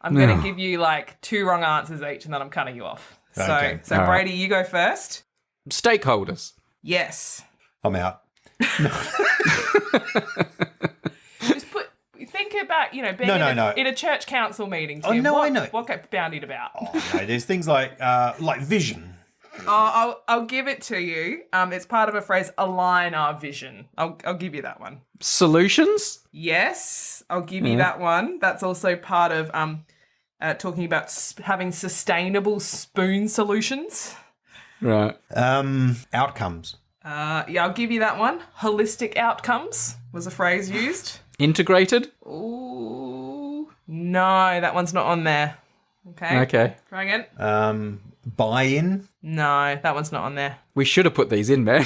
I'm going to give you like 2 wrong answers each and then I'm cutting you off. Okay. So Brady, you go first. Stakeholders. Yes. I'm out. Just think about, being in a church council meeting, Tim. Oh, no, I know. What gets boundied about? No, there's things like vision. I'll give it to you. It's part of a phrase, align our vision. I'll give you that one. Solutions? Yes, I'll give you that one. That's also part of talking about having sustainable spoon solutions. Right. Outcomes. I'll give you that one. Holistic outcomes was a phrase used. Integrated? Ooh, no, that one's not on there. Okay. Try again. Buy-in. No, that one's not on there. We should have put these in, man.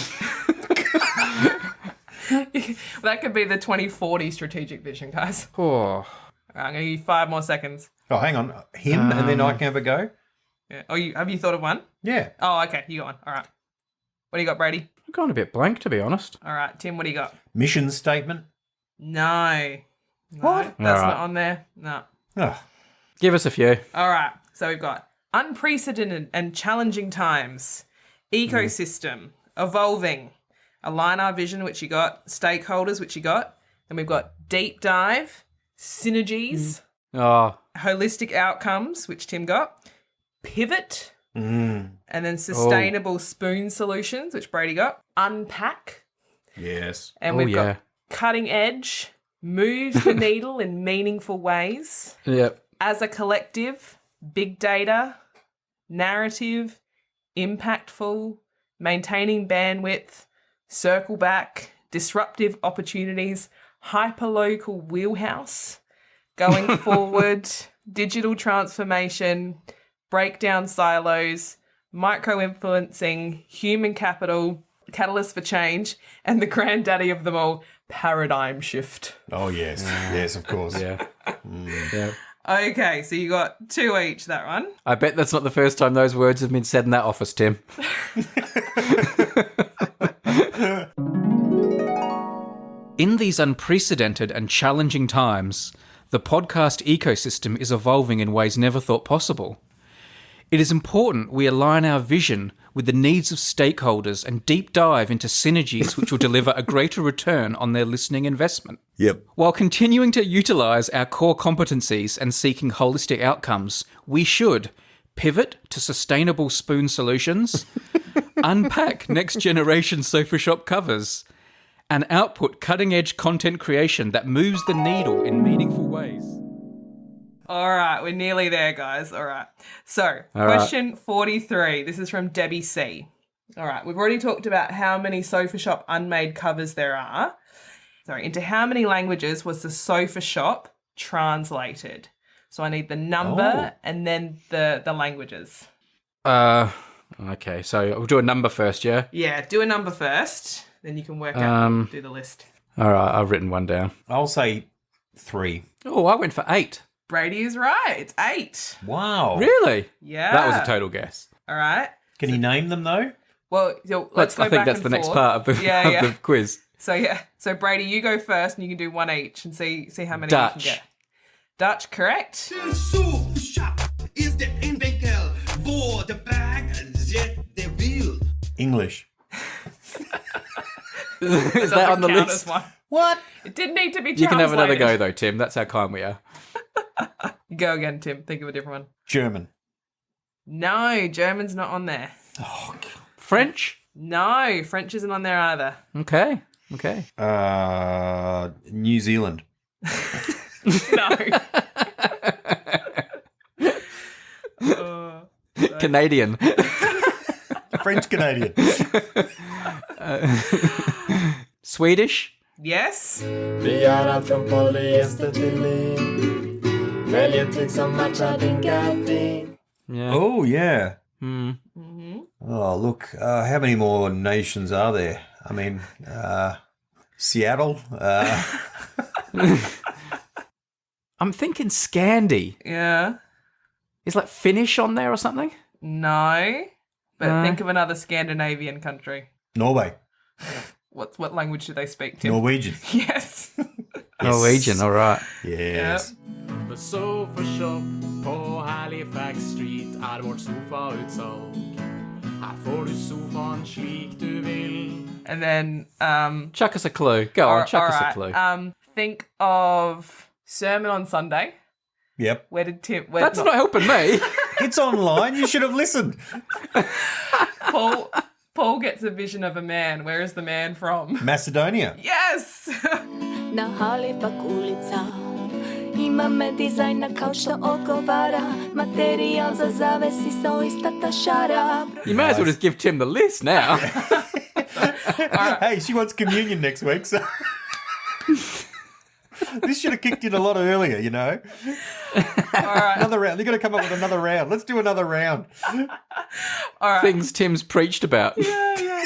That could be the 2040 strategic vision, guys. Oh. All right, I'm going to give you 5 more seconds. Oh, hang on. Him, and then I can have a go? Yeah. Oh, have you thought of one? Yeah. Oh, okay. You got one. All right. What do you got, Brady? I've gone a bit blank, to be honest. All right, Tim, what do you got? Mission statement. No. What? That's not on there. No. Oh. Give us a few. All right. So we've got unprecedented and challenging times, ecosystem, evolving, align our vision, which you got, stakeholders, which you got. Then we've got deep dive, synergies, holistic outcomes, which Tim got, pivot, and then sustainable spoon solutions, which Brady got, unpack. Yes. And we've got cutting edge, moves the needle in meaningful ways. Yep. As a collective, big data, narrative, impactful, maintaining bandwidth, circle back, disruptive opportunities, hyperlocal wheelhouse, going forward, digital transformation, break down silos, micro-influencing, human capital, catalyst for change, and the granddaddy of them all, paradigm shift. Oh, yes. Yes, of course. Yeah. Yeah. Okay, so you got 2 each, that one. I bet that's not the first time those words have been said in that office, Tim. In these unprecedented and challenging times, the podcast ecosystem is evolving in ways never thought possible. It is important we align our vision with the needs of stakeholders and deep dive into synergies which will deliver a greater return on their listening investment. Yep. While continuing to utilise our core competencies and seeking holistic outcomes, we should pivot to sustainable spoon solutions, unpack next-generation sofa shop covers, and output cutting-edge content creation that moves the needle in meaningful ways. All right, we're nearly there, guys. All right. So, question 43. This is from Debbie C. All right, we've already talked about how many Sofa Shop Unmade covers there are. Sorry, into how many languages was the Sofa Shop translated? So I need the number and then the languages. Okay, so we'll do a number first, yeah? Yeah, do a number first, then you can work out, do the list. All right, I've written one down. I'll say 3. Oh, I went for 8. Brady is right. It's 8. Wow. Really? Yeah. That was a total guess. All right. Can you name them, though? Well, let's go I think back that's and the next forth. part of the, of the quiz. So, yeah. So, Brady, you go first and you can do one each and see how many Dutch. you can get. Dutch, correct. Sofa shop is the inventor for the bag that they build. English. Is that on the Count list? as one. What? It did need to be translated. You can have another go, though, Tim. That's how kind we are. Go again, Tim. Think of a different one. German. No, German's not on there. Oh, God. French? No, French isn't on there either. Okay. New Zealand. No. Canadian. French Canadian. Swedish? Yes. Vi är allt från polyester till lim. Yeah. Oh, yeah. Mm-hmm. Oh, look, how many more nations are there? I mean, Seattle. I'm thinking Scandi. Yeah. Is like Finnish on there or something? No. But No. think of another Scandinavian country. Norway. What language do they speak, Tim? Norwegian. Yes. Norwegian, all right. Yes. The Sofa Shop på Halifax Street vårt sofautsalg. Her får du sofaen slik du vil. And then Chuck us a clue. Go on, chuck us a clue. think of Sermon on Sunday. Yep. Where did Tim? That's not helping me. It's online. You should have listened. Paul gets a vision of a man. Where is the man from? Macedonia. Yes. Na Halifax ulica imame dizajna kao što odgovara materijal za zavesi so ista ta šara. You may as well just give Tim the list now. Hey, she wants communion next week, so this should have kicked in a lot earlier, you know. All right. Another round. They're going to come up with another round. Let's do another round. All right. Things Tim's preached about. Yeah.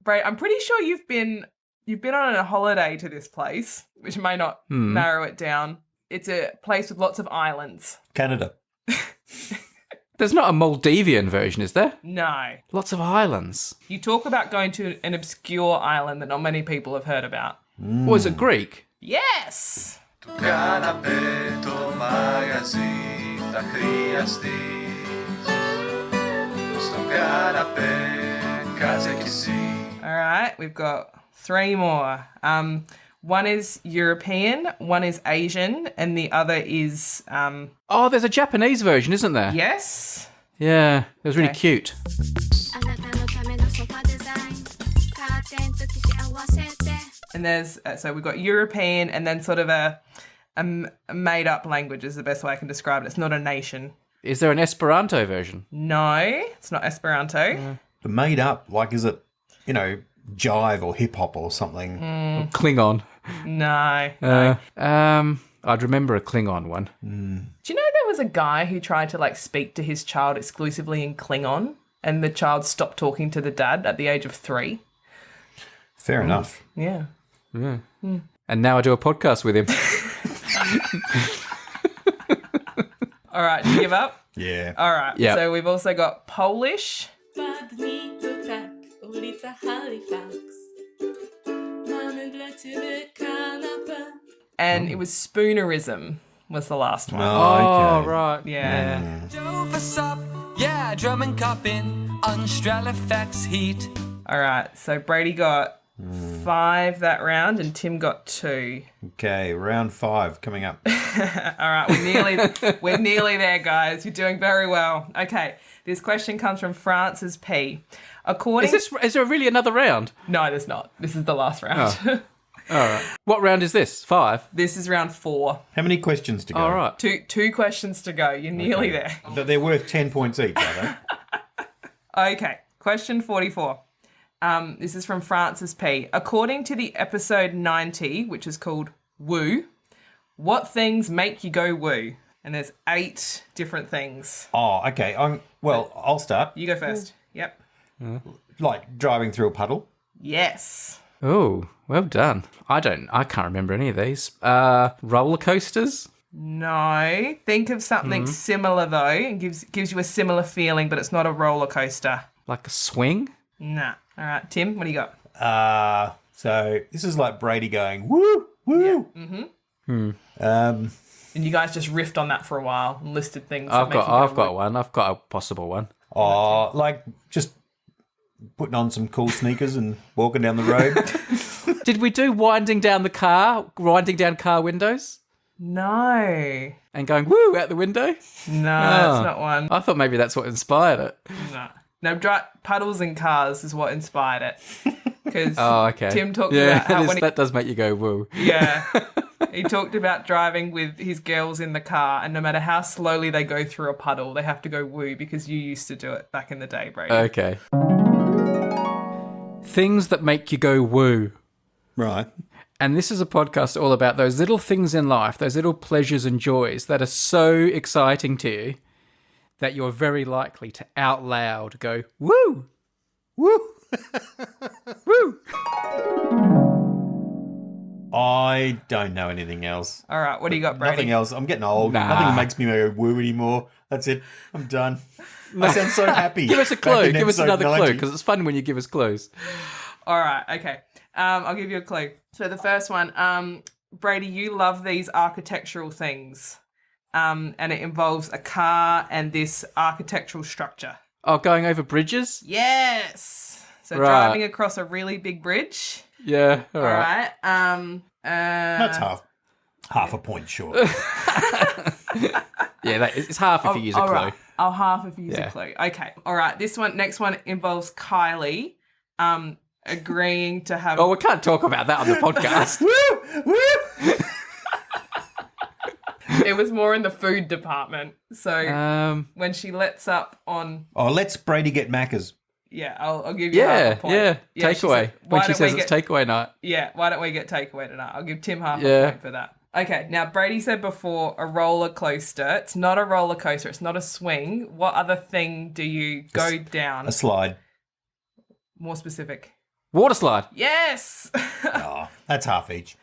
Bray, I'm pretty sure you've been on a holiday to this place, which may not narrow it down. It's a place with lots of islands. Canada. There's not a Maldivian version, is there? No. Lots of islands. You talk about going to an obscure island that not many people have heard about. Was it Greek? Yes. All right, we've got 3 more. One is European, one is Asian, and the other is Oh, there's a Japanese version, isn't there? yes. Yeah, it was really Okay. cute. And there's so we've got European, and then sort of a made up language is the best way I can describe it. It's not a nation. Is there an Esperanto version? No, it's not Esperanto. But made up, like, is it, you know, jive or hip hop or something? Klingon. No. I'd remember a Klingon one. Do you know there was a guy who tried to like speak to his child exclusively in Klingon, and the child stopped talking to the dad at the age of 3? Fair enough. Yeah. And now I do a podcast with him. All right, do you give up? Yeah. All right. Yeah. So we've also got Polish. And it was Spoonerism was the last one. Oh, right. Yeah. Yeah, drum and cupping on Stralifax heat. All right. So Brady got 5 that round, and Tim got 2. Okay, round 5 coming up. All right, we're nearly there, guys. You're doing very well. Okay, this question comes from Francis P. Is there really another round? No, there's not. This is the last round. Oh. All right. What round is this? 5? This is round 4. How many questions to go? All right. Two questions to go. You're nearly there. But they're worth 10 points each, are they? Okay, question 44. This is from Francis P. According to the episode 90, which is called Woo, what things make you go woo? And there's 8 different things. Oh, okay. I'll start. You go first. Yep. Like driving through a puddle. Yes. Oh, well done. I can't remember any of these. Roller coasters? No. Think of something similar, though, and gives you a similar feeling, but it's not a roller coaster. Like a swing? Nah. All right, Tim, what do you got? So this is like Brady going, woo, woo. Yeah. And you guys just riffed on that for a while and listed things. I've got one. I've got a possible one. Oh, like just putting on some cool sneakers and walking down the road. Did we do winding down car windows? No. And going woo out the window? No, that's not one. I thought maybe that's what inspired it. No, puddles and cars is what inspired it. Because okay. Tim talked about how that does make you go woo. Yeah. He talked about driving with his girls in the car, and no matter how slowly they go through a puddle, they have to go woo because you used to do it back in the day, Brady. Okay. Things that make you go woo. Right. And this is a podcast all about those little things in life, those little pleasures and joys that are so exciting to you that you're very likely to out loud go, woo, woo, woo. I don't know anything else. All right, what do you got, Brady? Nothing else. I'm getting old. Nah. Nothing makes me go woo anymore. That's it. I'm done. I sound so happy. Give us a Back clue. in Give us episode another clue, 90. because it's fun when you give us clues. All right, okay. I'll give you a clue. So the first one, Brady, you love these architectural things, and it involves a car and this architectural structure. Oh, going over bridges? Yes. So Right. driving across a really big bridge. Yeah, all All right. right. That's half a point short. Yeah, it's half if you use a clue. Right. I'll half if you use Yeah. a clue. Okay. All right. Next one involves Kylie agreeing to have. Oh, we can't talk about that on the podcast. It was more in the food department. So when she lets up on. Oh, let's Brady get Macca's. Yeah, I'll give you half a point. Takeaway. said, When "Why she don't we says it's get-" takeaway night. Yeah, why don't we get takeaway tonight? I'll give Tim half a Yeah. point for that. Okay, now Brady said before a roller coaster. It's not a roller coaster. It's not a swing. What other thing do you go down? A slide. More specific. Water slide. Yes. Oh, that's half each.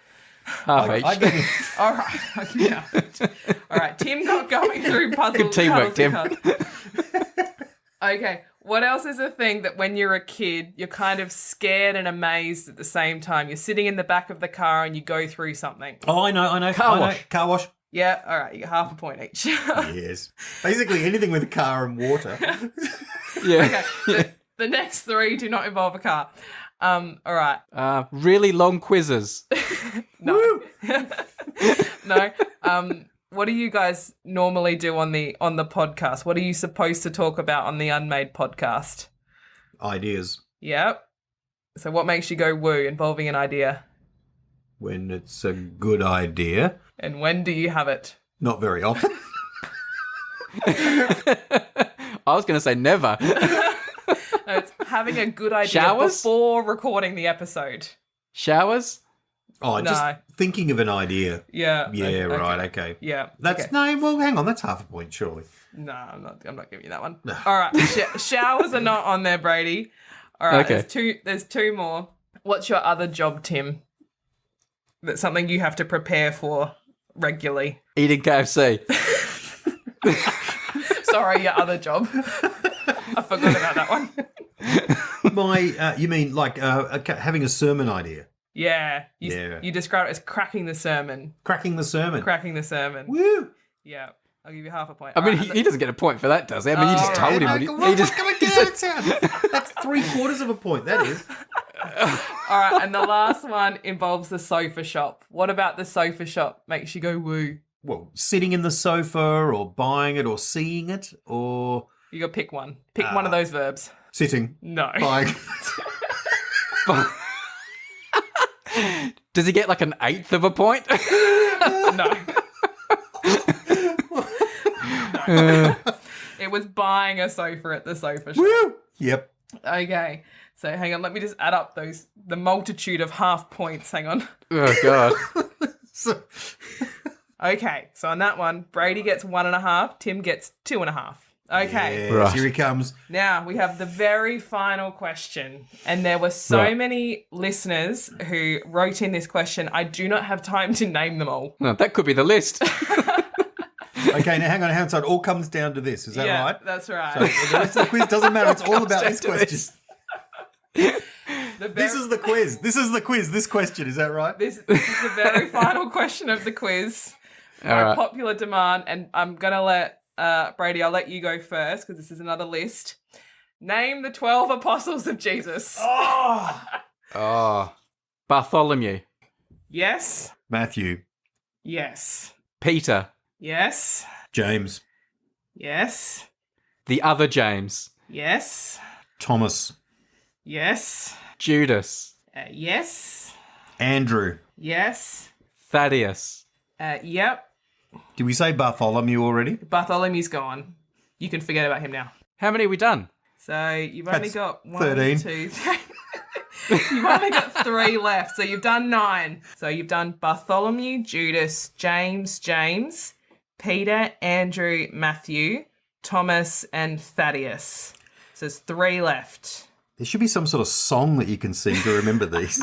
Half each. I give you- All right. I'll give you half each. All right. Tim got going through puzzles. Good teamwork, Tim. Okay. What else is a thing that when you're a kid, you're kind of scared and amazed at the same time? You're sitting in the back of the car and you go through something. Oh, I know. Car wash. Car wash. Yeah. All right. You get half a point each. Yes. Basically anything with a car and water. Yeah. Okay. The next three do not involve a car. All right. Really long quizzes. No. No. What do you guys normally do on the podcast? What are you supposed to talk about on the Unmade podcast? Ideas. Yep. So what makes you go woo involving an idea? When it's a good idea. And when do you have it? Not very often. I was going to say never. No, it's having a good idea Showers? before recording the episode. Showers? Oh, just No. thinking of an idea. Yeah. Yeah, okay. right, okay. Yeah. That's okay. no, well, hang on, that's half a point, surely. No, I'm not giving you that one. All right. Showers are not on there, Brady. All right. Okay. There's two more. What's your other job, Tim? That's something you have to prepare for regularly. Eating KFC. Sorry, your other job. I forgot about that one. You mean like having a sermon idea? Yeah. Yeah. You describe it as cracking the sermon. Cracking the sermon. Cracking the sermon. Woo! Yeah. I'll give you half a point. I mean, All right, he doesn't get a point for that, does he? I mean, you just told him. He just, That's 3/4 of a point, that is. All right, and the last one involves the sofa shop. What about the sofa shop makes you go woo? Well, sitting in the sofa or buying it or seeing it or... You got to pick one. Pick one of those verbs. Sitting. No. Buying. does he get like an eighth of a point? No. It was buying a sofa at the sofa shop. Woo! Yep. Okay. So hang on, let me just add up the multitude of half points. Hang on. Oh, God. Okay, so on that one, Brady gets 1.5, Tim gets 2.5. Okay. Yes, Right. here he comes. Now we have the very final question. And there were so Right. many listeners who wrote in this question, I do not have time to name them all. No, that could be the list. Okay, now hang on. So it all comes down to this. Is that yeah, right? that's right. So the rest of the quiz doesn't matter. It's all about this question. This is the quiz. This is the quiz. This question. Is that right? This is the very final question of the quiz. By right. popular demand, and I'm going to let Brady, I'll let you go first because this is another list. Name the 12 apostles of Jesus. Oh. Bartholomew. Yes. Matthew. Yes. Peter. Yes. James. Yes. The other James. Yes. Thomas. Yes. Judas. Yes. Andrew. Yes. Thaddeus. Yep. Did we say Bartholomew already? Bartholomew's gone. You can forget about him now. How many have we done? So you've only That's got 1, 13. 2, 3. You've only got 3 left, so you've done 9. So you've done Bartholomew, Judas, James, Peter, Andrew, Matthew, Thomas, and Thaddeus. So there's 3 left. There should be some sort of song that you can sing to remember these.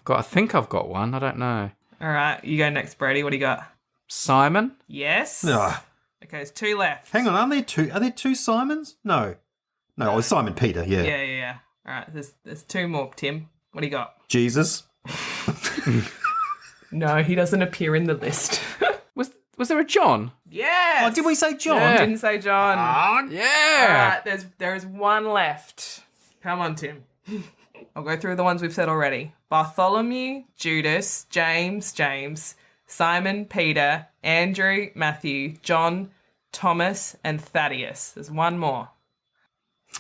God, I think I've got one. I don't know. All right, you go next, Brady. What do you got? Simon? Yes. Ah, Okay, it's 2 left. hang on, are there two Simons? No, it's Simon Peter. Yeah. Yeah. All right, there's 2 more, Tim. What do you got? Jesus. No, he doesn't appear in the list. Was there a John? Yes. Oh, did we say John? Yeah. Didn't say John. All Yeah. right, there's 1 left. Come on, Tim. I'll go through the ones we've said already. Bartholomew, Judas, James, Simon, Peter, Andrew, Matthew, John, Thomas, and Thaddeus. There's 1 more.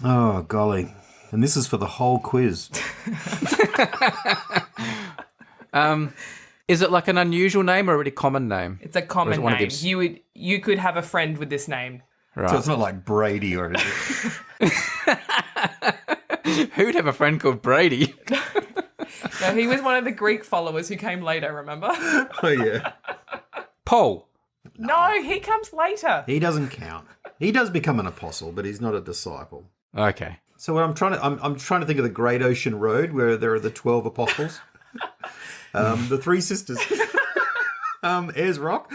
Oh, golly. And this is for the whole quiz. Is it like an unusual name or a really common name? It's a common one of name. these- You could have a friend with this name. Right. So it's not like Brady or anything. Who'd have a friend called Brady? No, he was one of the Greek followers who came later, remember? Oh, yeah. Paul. No, he comes later. He doesn't count. He does become an apostle, but he's not a disciple. Okay. So what I'm trying to think of the Great Ocean Road where there are the 12 apostles. The 3 sisters. Ayers Rock.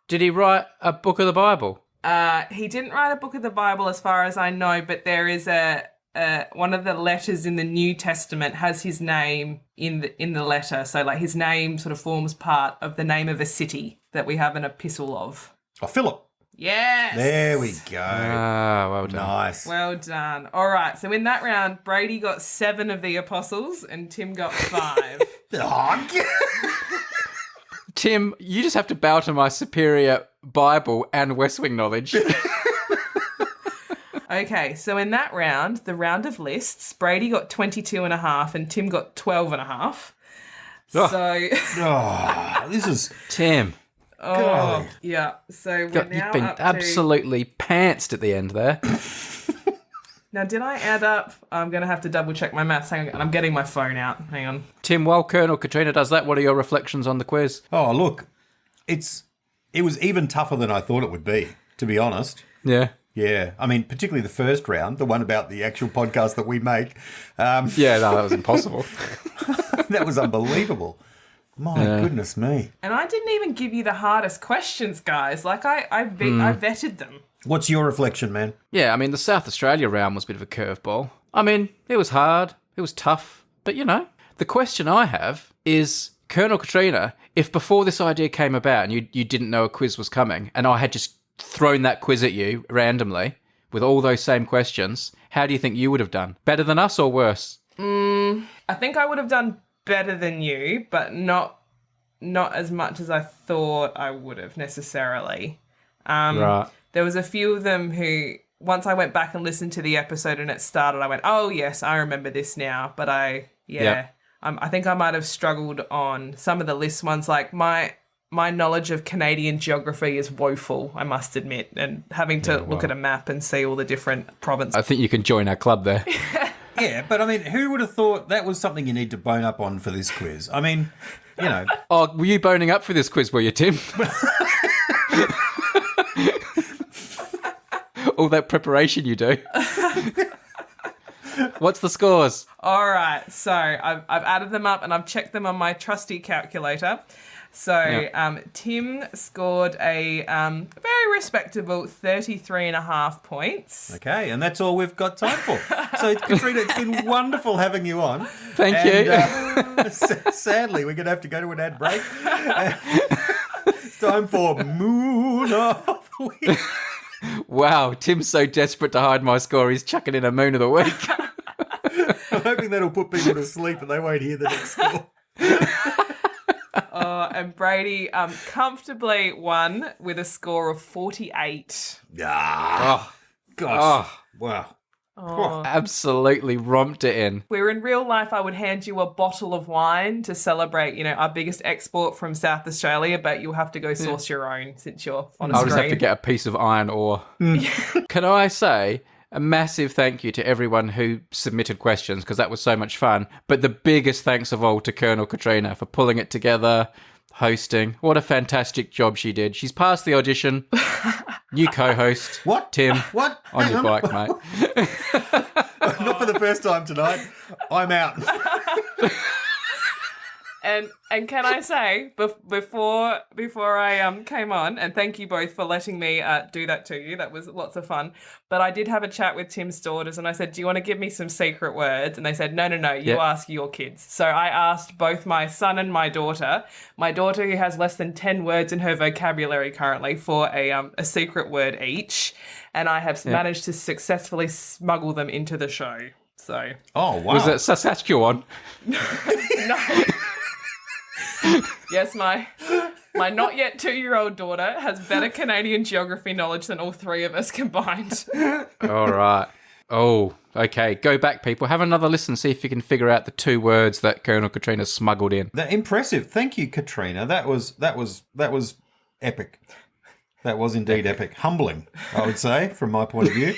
Did he write a book of the Bible? He didn't write a book of the Bible as far as I know, but there is one of the letters in the New Testament has his name in the letter. So like his name sort of forms part of the name of a city that we have an epistle of. Oh, Philip. Yes. There we go. Ah, well done. Nice. Well done. All right. So in that round, Brady got 7 of the apostles and Tim got 5. Tim, you just have to bow to my superior Bible and West Wing knowledge. Okay, so in that round, the round of lists, Brady got 22.5 and Tim got 12.5. Oh. So, Oh, this is... Tim, oh, yeah. So we're God, now you've been up to... absolutely pantsed at the end there. Now, did I add up? I'm going to have to double check my maths. Hang on, I'm getting my phone out. Hang on. Tim, while Colonel Katrina does that, what are your reflections on the quiz? Oh, look. It was even tougher than I thought it would be, to be honest. Yeah. Yeah. I mean, particularly the first round, the one about the actual podcast that we make. Yeah, no, that was impossible. That was unbelievable. My goodness me. And I didn't even give you the hardest questions, guys. Like, I vetted them. What's your reflection, man? Yeah, I mean, the South Australia round was a bit of a curveball. I mean, it was hard, it was tough, but you know, the question I have is, Colonel Katrina, if before this idea came about and you didn't know a quiz was coming, and I had just thrown that quiz at you randomly with all those same questions, how do you think you would have done? Better than us or worse? I think I would have done better than you, but not as much as I thought I would have necessarily. Right. There was a few of them who, once I went back and listened to the episode and it started, I went, oh, yes, I remember this now. But I think I might have struggled on some of the list ones. Like my knowledge of Canadian geography is woeful, I must admit, and having to look at a map and see all the different provinces. I think you can join our club there. Yeah, but I mean, who would have thought that was something you need to bone up on for this quiz? I mean, you know. Oh, were you boning up for this quiz, were you, Tim? All that preparation you do. What's the scores? All right, so I've added them up and I've checked them on my trusty calculator. So Tim scored a very respectable 33.5 points. Okay, and that's all we've got time for. So, Katrina, it's been wonderful having you on. Thank you. Sadly, we're going to have to go to an ad break. It's time for Moon of the Week. Wow, Tim's so desperate to hide my score, he's chucking in a Moon of the Week. I'm hoping that'll put people to sleep and they won't hear the next score. And Brady comfortably won with a score of 48. Ah, gosh. Oh, Wow. Oh. absolutely romped it in. Where in real life I would hand you a bottle of wine to celebrate, you know, our biggest export from South Australia, but you'll have to go source your own since you're on a I'll screen. just have to get a piece of iron ore. Can I say a massive thank you to everyone who submitted questions, because that was so much fun. But the biggest thanks of all to Colonel Katrina for pulling it together, hosting. What a fantastic job she did. She's passed the audition. New co-host. What? Tim. What? On Hang your on. bike, mate. Not for the first time tonight. I'm out. And can I say before I came on, and thank you both for letting me do that to you. That was lots of fun. But I did have a chat with Tim's daughters, and I said, "Do you want to give me some secret words?" And they said, "No. You ask your kids." So I asked both my son and my daughter. My daughter, who has less than 10 words in her vocabulary currently, for a secret word each, and I have managed to successfully smuggle them into the show. So. Oh wow! Was it Saskatchewan? No. Yes, my not yet 2-year-old daughter has better Canadian geography knowledge than all three of us combined. All right. Oh, okay. Go back, people. Have another listen. See if you can figure out the 2 words that Colonel Katrina smuggled in. Impressive. Thank you, Katrina. That was epic. That was indeed epic. Humbling, I would say, from my point of view.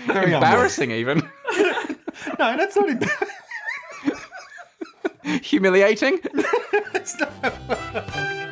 Very embarrassing, even. No, that's not embarrassing. Humiliating? It's not.